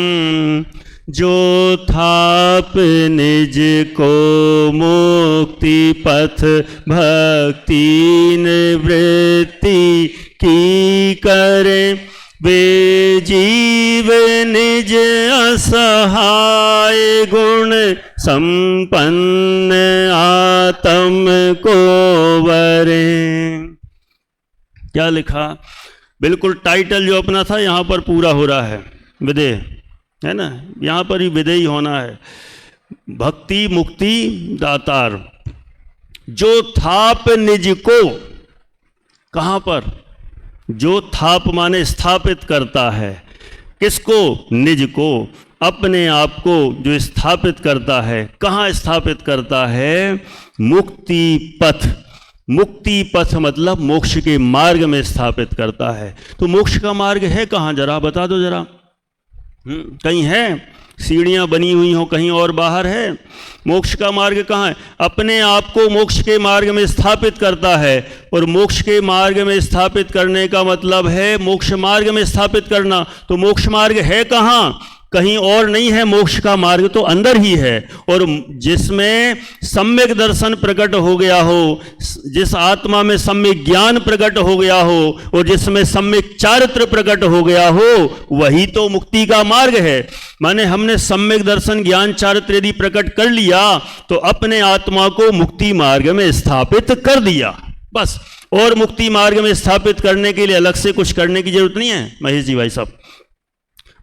जो थाप निज को मुक्ति पथ भक्ति निवृत्ति की करे, वे जीव निज असहाय गुण संपन्न आत्म को वरे। क्या लिखा? बिल्कुल टाइटल जो अपना था यहाँ पर पूरा हो रहा है, विदेह है ना, यहाँ पर ही विदेही होना है। भक्ति मुक्ति दातार, जो थाप निज को, कहाँ पर? जो थाप माने स्थापित करता है, किसको? निज को, अपने आप को जो स्थापित करता है। कहाँ स्थापित करता है? मुक्ति पथ। मुक्ति पथ मतलब मोक्ष के मार्ग में स्थापित करता है। तो मोक्ष का मार्ग है कहाँ, जरा बता दो जरा। कहीं है सीढ़ियां बनी हुई हो, कहीं और बाहर है? मोक्ष का मार्ग कहाँ है? अपने आप को मोक्ष के मार्ग में स्थापित करता है। और मोक्ष के मार्ग में स्थापित करने का मतलब है मोक्ष मार्ग में स्थापित करना। तो मोक्ष मार्ग है कहाँ? कहीं और नहीं है। मोक्ष का मार्ग तो अंदर ही है। और जिसमें सम्यक दर्शन प्रकट हो गया हो, जिस आत्मा में सम्यक ज्ञान प्रकट हो गया हो, और जिसमें सम्यक चारित्र प्रकट हो गया हो, वही तो मुक्ति का मार्ग है। माने हमने सम्यक दर्शन ज्ञान चारित्र यदि प्रकट कर लिया तो अपने आत्मा को मुक्ति मार्ग में स्थापित कर दिया, बस। और मुक्ति मार्ग में स्थापित करने के लिए अलग से कुछ करने की जरूरत नहीं है महेश जी भाई साहब।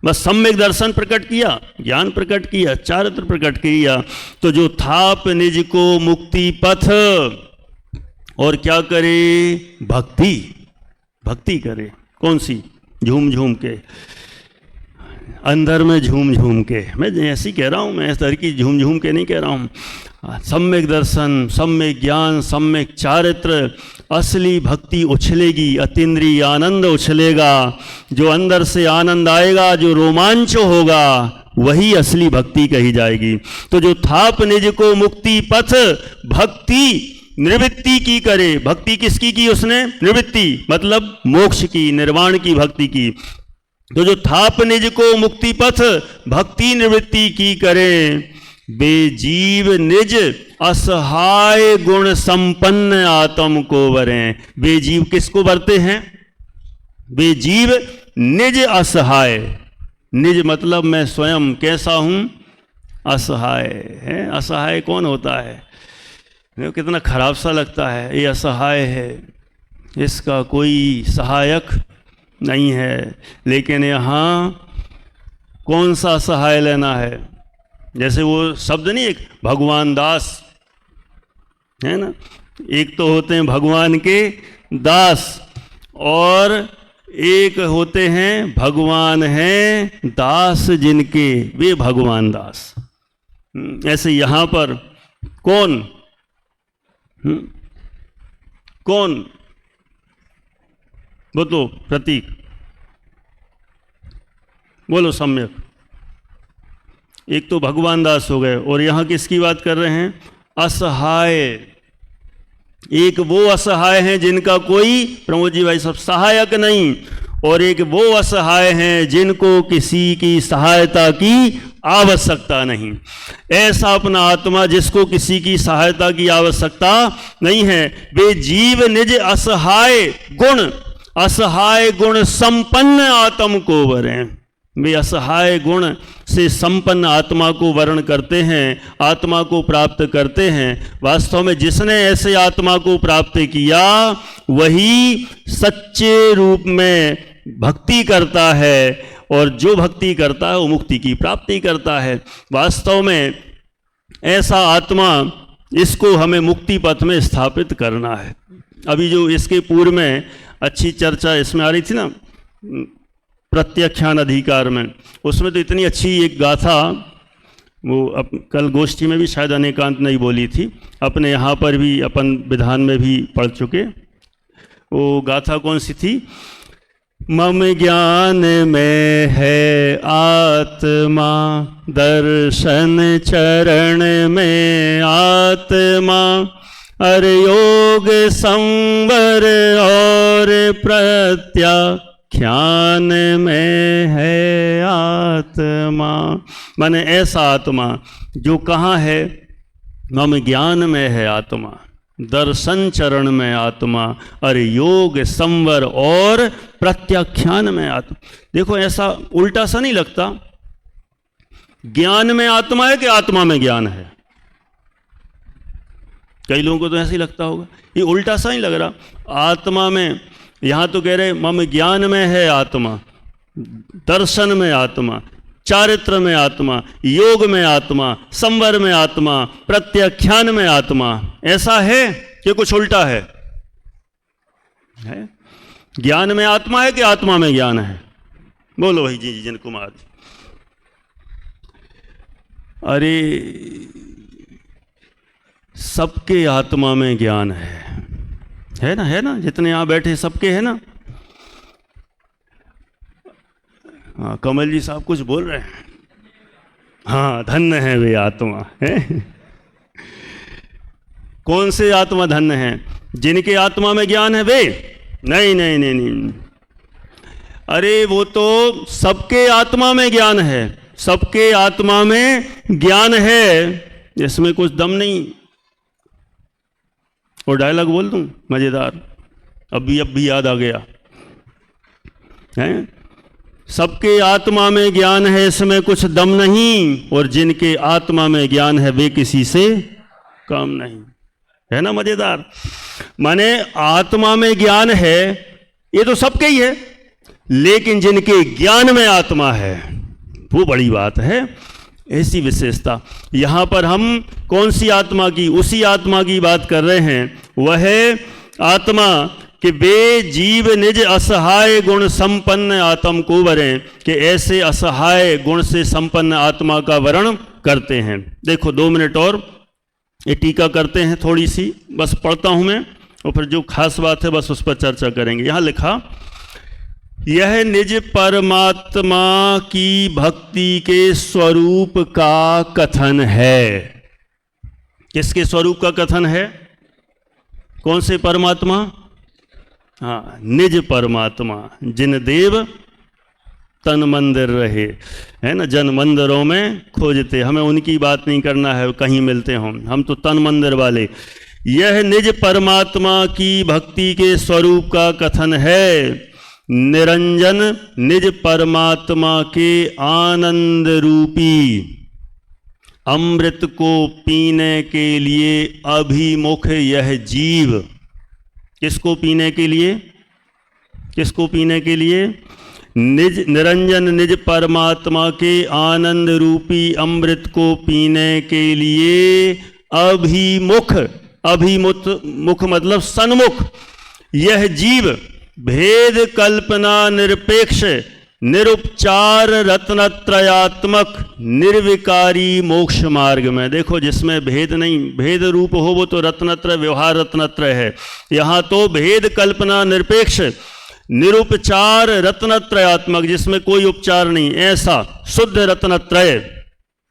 बस सम्यक दर्शन प्रकट किया, ज्ञान प्रकट किया, चारित्र प्रकट किया। तो जो थाप निज को मुक्ति पथ, और क्या करे? भक्ति, भक्ति करे। कौन सी? झूम झूम के, अंदर में झूम झूम के। मैं ऐसी कह रहा हूँ, मैं इस तरह की झूम झूम के नहीं कह रहा हूँ। सम्यक दर्शन, सम्यक ज्ञान, सम्यक चारित्र, असली भक्ति उछलेगी, अतीन्द्रिय आनंद उछलेगा। जो अंदर से आनंद आएगा, जो रोमांच होगा, वही असली भक्ति कही जाएगी। तो जो थाप निज को मुक्ति पथ भक्ति निवृत्ति की करे। भक्ति किसकी की उसने? निवृत्ति, मतलब मोक्ष की, निर्वाण की भक्ति की। तो जो थाप निज को मुक्ति पथ भक्ति निवृत्ति की करे, बेजीव निज असहाय गुण संपन्न आत्म को वरें। बेजीव किसको वरते हैं? बेजीव निज असहाय। निज मतलब मैं स्वयं कैसा हूं? असहाय है। असहाय कौन होता है? कितना खराब सा लगता है, ये असहाय है, इसका कोई सहायक नहीं है। लेकिन यहाँ कौन सा सहाय लेना है? जैसे वो शब्द नहीं, एक भगवान दास है ना, एक तो होते हैं भगवान के दास और एक होते हैं भगवान हैं दास जिनके, वे भगवान दास। ऐसे यहाँ पर कौन कौन? वो तो प्रतीक, बोलो सम्यक। एक तो भगवान दास हो गए, और यहाँ किसकी बात कर रहे हैं? असहाय। एक वो असहाय हैं जिनका कोई, प्रमोद जी भाई, सब सहायक नहीं, और एक वो असहाय हैं जिनको किसी की सहायता की आवश्यकता नहीं। ऐसा अपना आत्मा जिसको किसी की सहायता की आवश्यकता नहीं है। वे जीव निज असहाय गुण संपन्न आत्म को वरें। वे असहाय गुण से संपन्न आत्मा को वर्ण करते हैं, आत्मा को प्राप्त करते हैं। वास्तव में जिसने ऐसे आत्मा को प्राप्त किया, वही सच्चे रूप में भक्ति करता है, और जो भक्ति करता है वो मुक्ति की प्राप्ति करता है। वास्तव में ऐसा आत्मा, इसको हमें मुक्ति पथ में स्थापित करना है। अभी जो इसके पूर्व में अच्छी चर्चा इसमें आ रही थी ना, प्रत्यक्षान अधिकार में, उसमें तो इतनी अच्छी एक गाथा, वो कल गोष्ठी में भी शायद अनेकांत नहीं बोली थी, अपने यहाँ पर भी अपन विधान में भी पढ़ चुके। वो गाथा कौन सी थी? मम ज्ञान में है आत्मा, दर्शन चरण में आत्मा, अरे योग संवर और प्रत्याख्यान में है आत्मा। माने ऐसा आत्मा जो कहाँ है? मम ज्ञान में है आत्मा, दर्शन चरण में आत्मा, अरे योग संवर और प्रत्याख्यान में आत्मा। देखो ऐसा उल्टा सा नहीं लगता? ज्ञान में आत्मा है कि आत्मा में ज्ञान है? कई लोगों को तो ऐसे ही लगता होगा, ये उल्टा सा नहीं लग रहा? आत्मा में, यहां तो कह रहे मम ज्ञान में है आत्मा, दर्शन में आत्मा, चारित्र में आत्मा, योग में आत्मा, संवर में आत्मा, प्रत्याख्यान में आत्मा। ऐसा है कि कुछ उल्टा है? ज्ञान में आत्मा है कि आत्मा में ज्ञान है? बोलो भाई जी जिन कुमार। अरे सबके आत्मा में ज्ञान है ना? है ना? जितने यहां बैठे सबके है ना? हाँ, कमल जी साहब कुछ बोल रहे हैं। हाँ, धन्य है वे आत्मा है। कौन से आत्मा धन्य हैं? जिनके आत्मा में ज्ञान है वे? नहीं नहीं नहीं नहीं, अरे वो तो सबके आत्मा में ज्ञान है, सबके आत्मा में ज्ञान है, इसमें कुछ दम नहीं। और डायलॉग बोल दूं मजेदार, अब भी याद आ गया है। सबके आत्मा में ज्ञान है, इसमें कुछ दम नहीं, और जिनके आत्मा में ज्ञान है वे किसी से कम नहीं। है ना मजेदार? माने आत्मा में ज्ञान है, ये तो सबके ही है, लेकिन जिनके ज्ञान में आत्मा है वो बड़ी बात है। ऐसी विशेषता। यहाँ पर हम कौन सी आत्मा की, उसी आत्मा की बात कर रहे हैं, वह आत्मा कि वे जीव निज असहाय गुण संपन्न आत्म को वरें, कि ऐसे असहाय गुण से संपन्न आत्मा का वर्ण करते हैं। देखो 2 मिनट और ये टीका करते हैं, थोड़ी सी बस पढ़ता हूं मैं, और फिर जो खास बात है बस उस पर चर्चा करेंगे। यहाँ लिखा, यह निज परमात्मा की भक्ति के स्वरूप का कथन है। किसके स्वरूप का कथन है? कौन से परमात्मा? हाँ, निज परमात्मा। जिन देव तन मंदिर रहे, है ना, जन मंदिरों में खोजते। हमें उनकी बात नहीं करना है कहीं मिलते हों, हम तो तन मंदिर वाले। यह निज परमात्मा की भक्ति के स्वरूप का कथन है। निरंजन निज परमात्मा के आनंद रूपी अमृत को पीने के लिए अभिमुख यह जीव। किसको पीने के लिए? किसको पीने के लिए? निरंजन निज परमात्मा के आनंद रूपी अमृत को पीने के लिए अभिमुख, मुख मतलब सन्मुख, यह जीव भेद कल्पना निरपेक्ष निरुपचार रत्नत्रयात्मक निर्विकारी मोक्ष मार्ग में। देखो, जिसमें भेद नहीं, भेद रूप हो वो तो रत्नत्रय, व्यवहार रत्नत्रय है। यहाँ तो भेद कल्पना निरपेक्ष निरुपचार रत्नत्रयात्मक, जिसमें कोई उपचार नहीं, ऐसा शुद्ध रत्नत्रय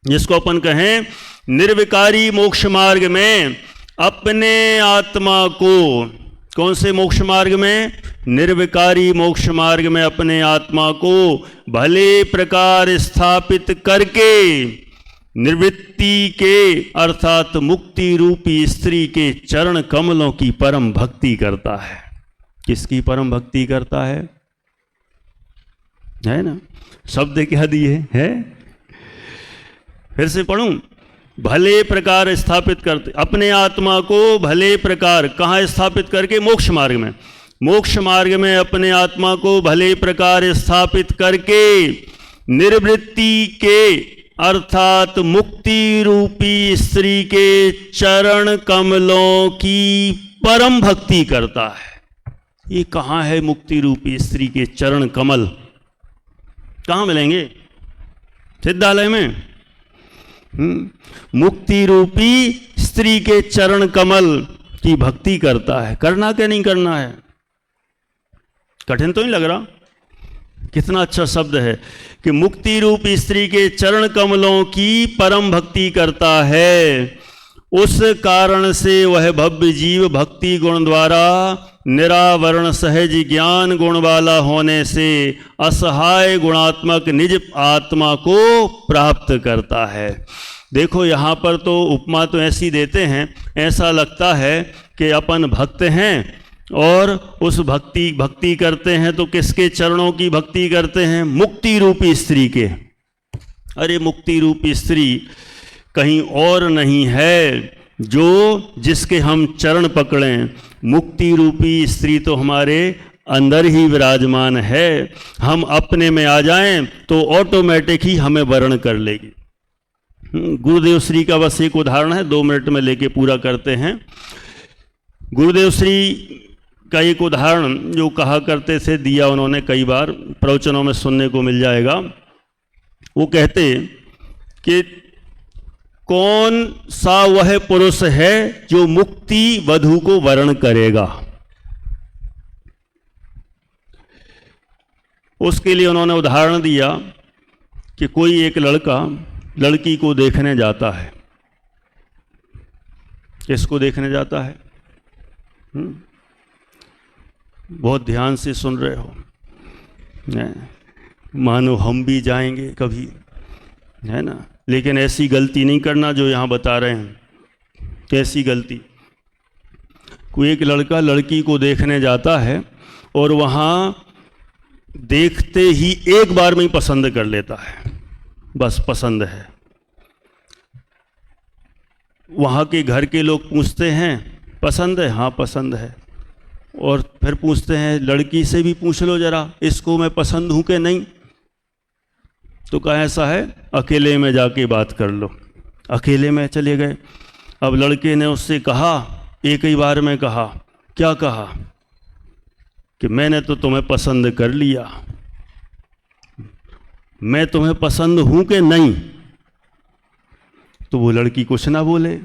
जिसको अपन कहें निर्विकारी मोक्ष मार्ग में अपने आत्मा को, कौन से मोक्ष मार्ग में? निर्विकारी मोक्ष मार्ग में अपने आत्मा को भले प्रकार स्थापित करके निवृत्ति के अर्थात मुक्ति रूपी स्त्री के चरण कमलों की परम भक्ति करता है। किसकी परम भक्ति करता है ना? शब्द क्या दिए है? फिर से पढ़ूं, भले प्रकार स्थापित करते अपने आत्मा को, भले प्रकार कहाँ स्थापित करके? मोक्ष मार्ग में। मोक्ष मार्ग में अपने आत्मा को भले प्रकार स्थापित करके निर्वृत्ति के अर्थात मुक्ति रूपी स्त्री के चरण कमलों की परम भक्ति करता है। ये कहाँ है मुक्ति रूपी स्त्री के चरण कमल? कहाँ मिलेंगे? सिद्धालय में। मुक्ति रूपी स्त्री के चरण कमल की भक्ति करता है। करना क्या नहीं करना है? कठिन तो नहीं लग रहा? कितना अच्छा शब्द है कि मुक्ति रूपी स्त्री के चरण कमलों की परम भक्ति करता है। उस कारण से वह भव्य जीव भक्ति गुण द्वारा निरावरण सहज ज्ञान गुण वाला होने से असहाय गुणात्मक निज आत्मा को प्राप्त करता है। देखो, यहाँ पर तो उपमा तो ऐसी देते हैं, ऐसा लगता है कि अपन भक्त हैं और उस भक्ति करते हैं तो किसके चरणों की भक्ति करते हैं? मुक्ति रूपी स्त्री के। अरे, मुक्ति रूपी स्त्री कहीं और नहीं है, जो जिसके हम चरण पकड़ें। मुक्ति रूपी स्त्री तो हमारे अंदर ही विराजमान है। हम अपने में आ जाएं तो ऑटोमेटिक ही हमें वर्ण कर लेगी। गुरुदेव श्री का बस एक उदाहरण है, 2 मिनट में लेके पूरा करते हैं। गुरुदेव श्री का एक उदाहरण जो कहा करते थे, दिया उन्होंने कई बार, प्रवचनों में सुनने को मिल जाएगा। वो कहते कि कौन सा वह पुरुष है जो मुक्ति वधू को वरण करेगा? उसके लिए उन्होंने उदाहरण दिया कि कोई एक लड़का लड़की को देखने जाता है। किसको देखने जाता है? बहुत ध्यान से सुन रहे हो, मानो हम भी जाएंगे कभी, है ना। लेकिन ऐसी गलती नहीं करना जो यहाँ बता रहे हैं। कैसी गलती? कोई एक लड़का लड़की को देखने जाता है और वहाँ देखते ही एक बार में ही पसंद कर लेता है, बस पसंद है। वहाँ के घर के लोग पूछते हैं, पसंद है? हाँ पसंद है। और फिर पूछते हैं, लड़की से भी पूछ लो जरा, इसको मैं पसंद हूँ कि नहीं। तो कहा ऐसा है अकेले में जाके बात कर लो। अकेले में चले गए। अब लड़के ने उससे कहा, एक ही बार में कहा, क्या कहा कि मैंने तो तुम्हें पसंद कर लिया, मैं तुम्हें पसंद हूं कि नहीं। तो वो लड़की कुछ ना बोले।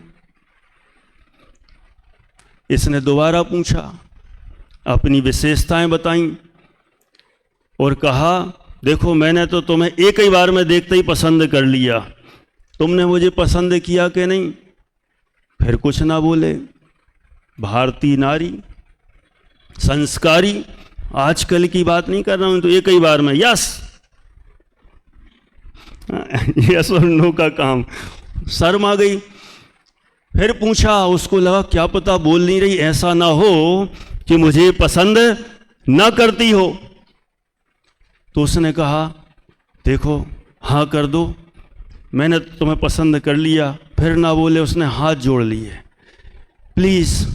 इसने दोबारा पूछा, अपनी विशेषताएं बताई और कहा, देखो मैंने तो तुम्हें एक ही बार में देखते ही पसंद कर लिया, तुमने मुझे पसंद किया कि नहीं। फिर कुछ ना बोले। भारतीय नारी, संस्कारी, आजकल की बात नहीं कर रहा हूं, तो एक ही बार में यस यस और नो का काम। शर्म आ गई। फिर पूछा, उसको लगा क्या पता बोल नहीं रही, ऐसा ना हो कि मुझे पसंद ना करती हो। तो उसने कहा, देखो हाँ कर दो, मैंने तुम्हें पसंद कर लिया। फिर ना बोले, उसने हाथ जोड़ लिए, प्लीज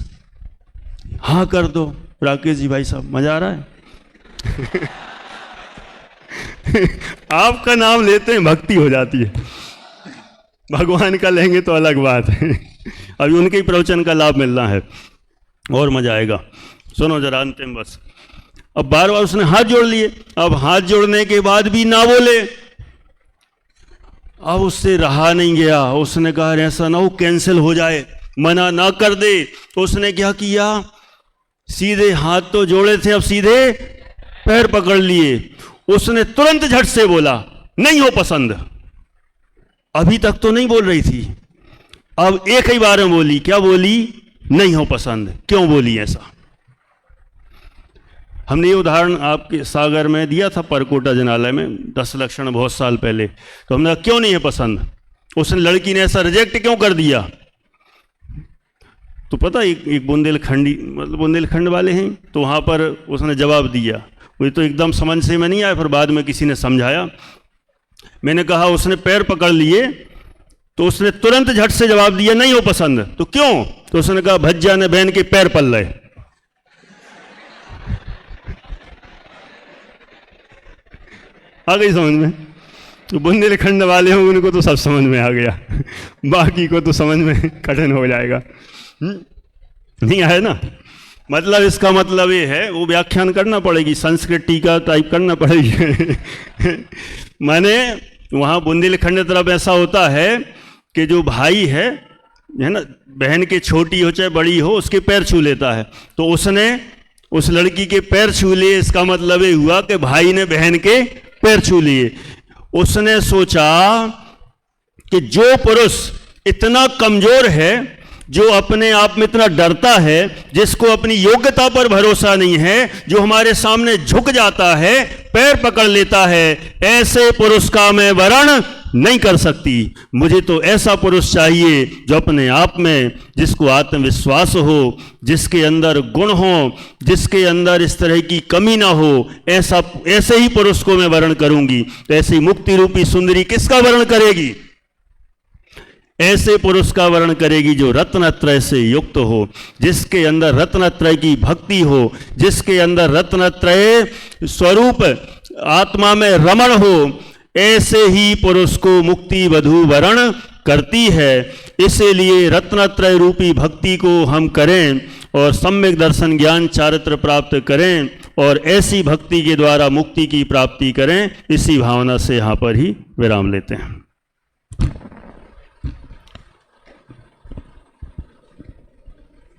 हाँ कर दो। राकेश जी भाई साहब, मजा आ रहा है आपका नाम लेते हैं भक्ति हो जाती है। भगवान का लेंगे तो अलग बात है। अभी उनके ही प्रवचन का लाभ मिलना है और मजा आएगा। सुनो जरा अंतिम बस। अब बार बार उसने हाथ जोड़ लिए। अब हाथ जोड़ने के बाद भी ना बोले। अब उससे रहा नहीं गया। उसने कहा ऐसा ना हो कैंसिल हो जाए, मना ना कर दे। तो उसने क्या किया, सीधे हाथ तो जोड़े थे, अब सीधे पैर पकड़ लिए। उसने तुरंत झट से बोला, नहीं हो पसंद। अभी तक तो नहीं बोल रही थी, अब एक ही बार में बोली। क्या बोली? नहीं हो पसंद। क्यों बोली ऐसा? हमने ये उदाहरण आपके सागर में दिया था, परकोटा जनालय में, 10 लक्षण बहुत साल पहले। तो हमने कहा क्यों नहीं है पसंद, उसने लड़की ने ऐसा रिजेक्ट क्यों कर दिया। तो पता एक बुंदेलखंडी, मतलब बुंदेलखंड वाले हैं, तो वहाँ पर उसने जवाब दिया। मुझे तो एकदम समझ से में नहीं आया, फिर बाद में किसी ने समझाया। मैंने कहा उसने पैर पकड़ लिए, तो उसने तुरंत झट से जवाब दिया नहीं हो पसंद। तो क्यों? तो उसने कहा भज्जा ने बहन के पैर पल रहे। आ गई समझ में? तो बुंदेलखंड वाले हों उनको तो सब समझ में आ गया, बाकी को तो समझ में कठिन हो जाएगा। नहीं आया ना? मतलब इसका मतलब ये है, वो व्याख्यान करना पड़ेगी, संस्कृत टीका टाइप करना पड़ेगी। माने वहाँ बुंदेलखंड तरफ ऐसा होता है कि जो भाई है ना, बहन के छोटी हो चाहे बड़ी हो, उसके पैर छू लेता है। तो उसने उस लड़की के पैर छू लिए, इसका मतलब ये हुआ कि भाई ने बहन के पैर छू लिए। उसने सोचा कि जो पुरुष इतना कमजोर है, जो अपने आप में इतना डरता है, जिसको अपनी योग्यता पर भरोसा नहीं है, जो हमारे सामने झुक जाता है, पैर पकड़ लेता है, ऐसे पुरुष का मैं वरण नहीं कर सकती। मुझे तो ऐसा पुरुष चाहिए जो अपने आप में, जिसको आत्मविश्वास हो, जिसके अंदर गुण हो, जिसके अंदर इस तरह की कमी ना हो। ऐसे ही पुरुष को मैं वरण करूंगी। तो ऐसी मुक्ति रूपी सुंदरी किसका वरण करेगी? ऐसे पुरुष का वर्ण करेगी जो रत्नत्रय से युक्त हो, जिसके अंदर रत्नत्रय की भक्ति हो, जिसके अंदर रत्नत्रय स्वरूप आत्मा में रमण हो। ऐसे ही पुरुष को मुक्ति वधू वरण करती है। इसीलिए रत्नत्रय रूपी भक्ति को हम करें और सम्यक दर्शन ज्ञान चारित्र प्राप्त करें, और ऐसी भक्ति के द्वारा मुक्ति की प्राप्ति करें। इसी भावना से यहाँ पर ही विराम लेते हैं।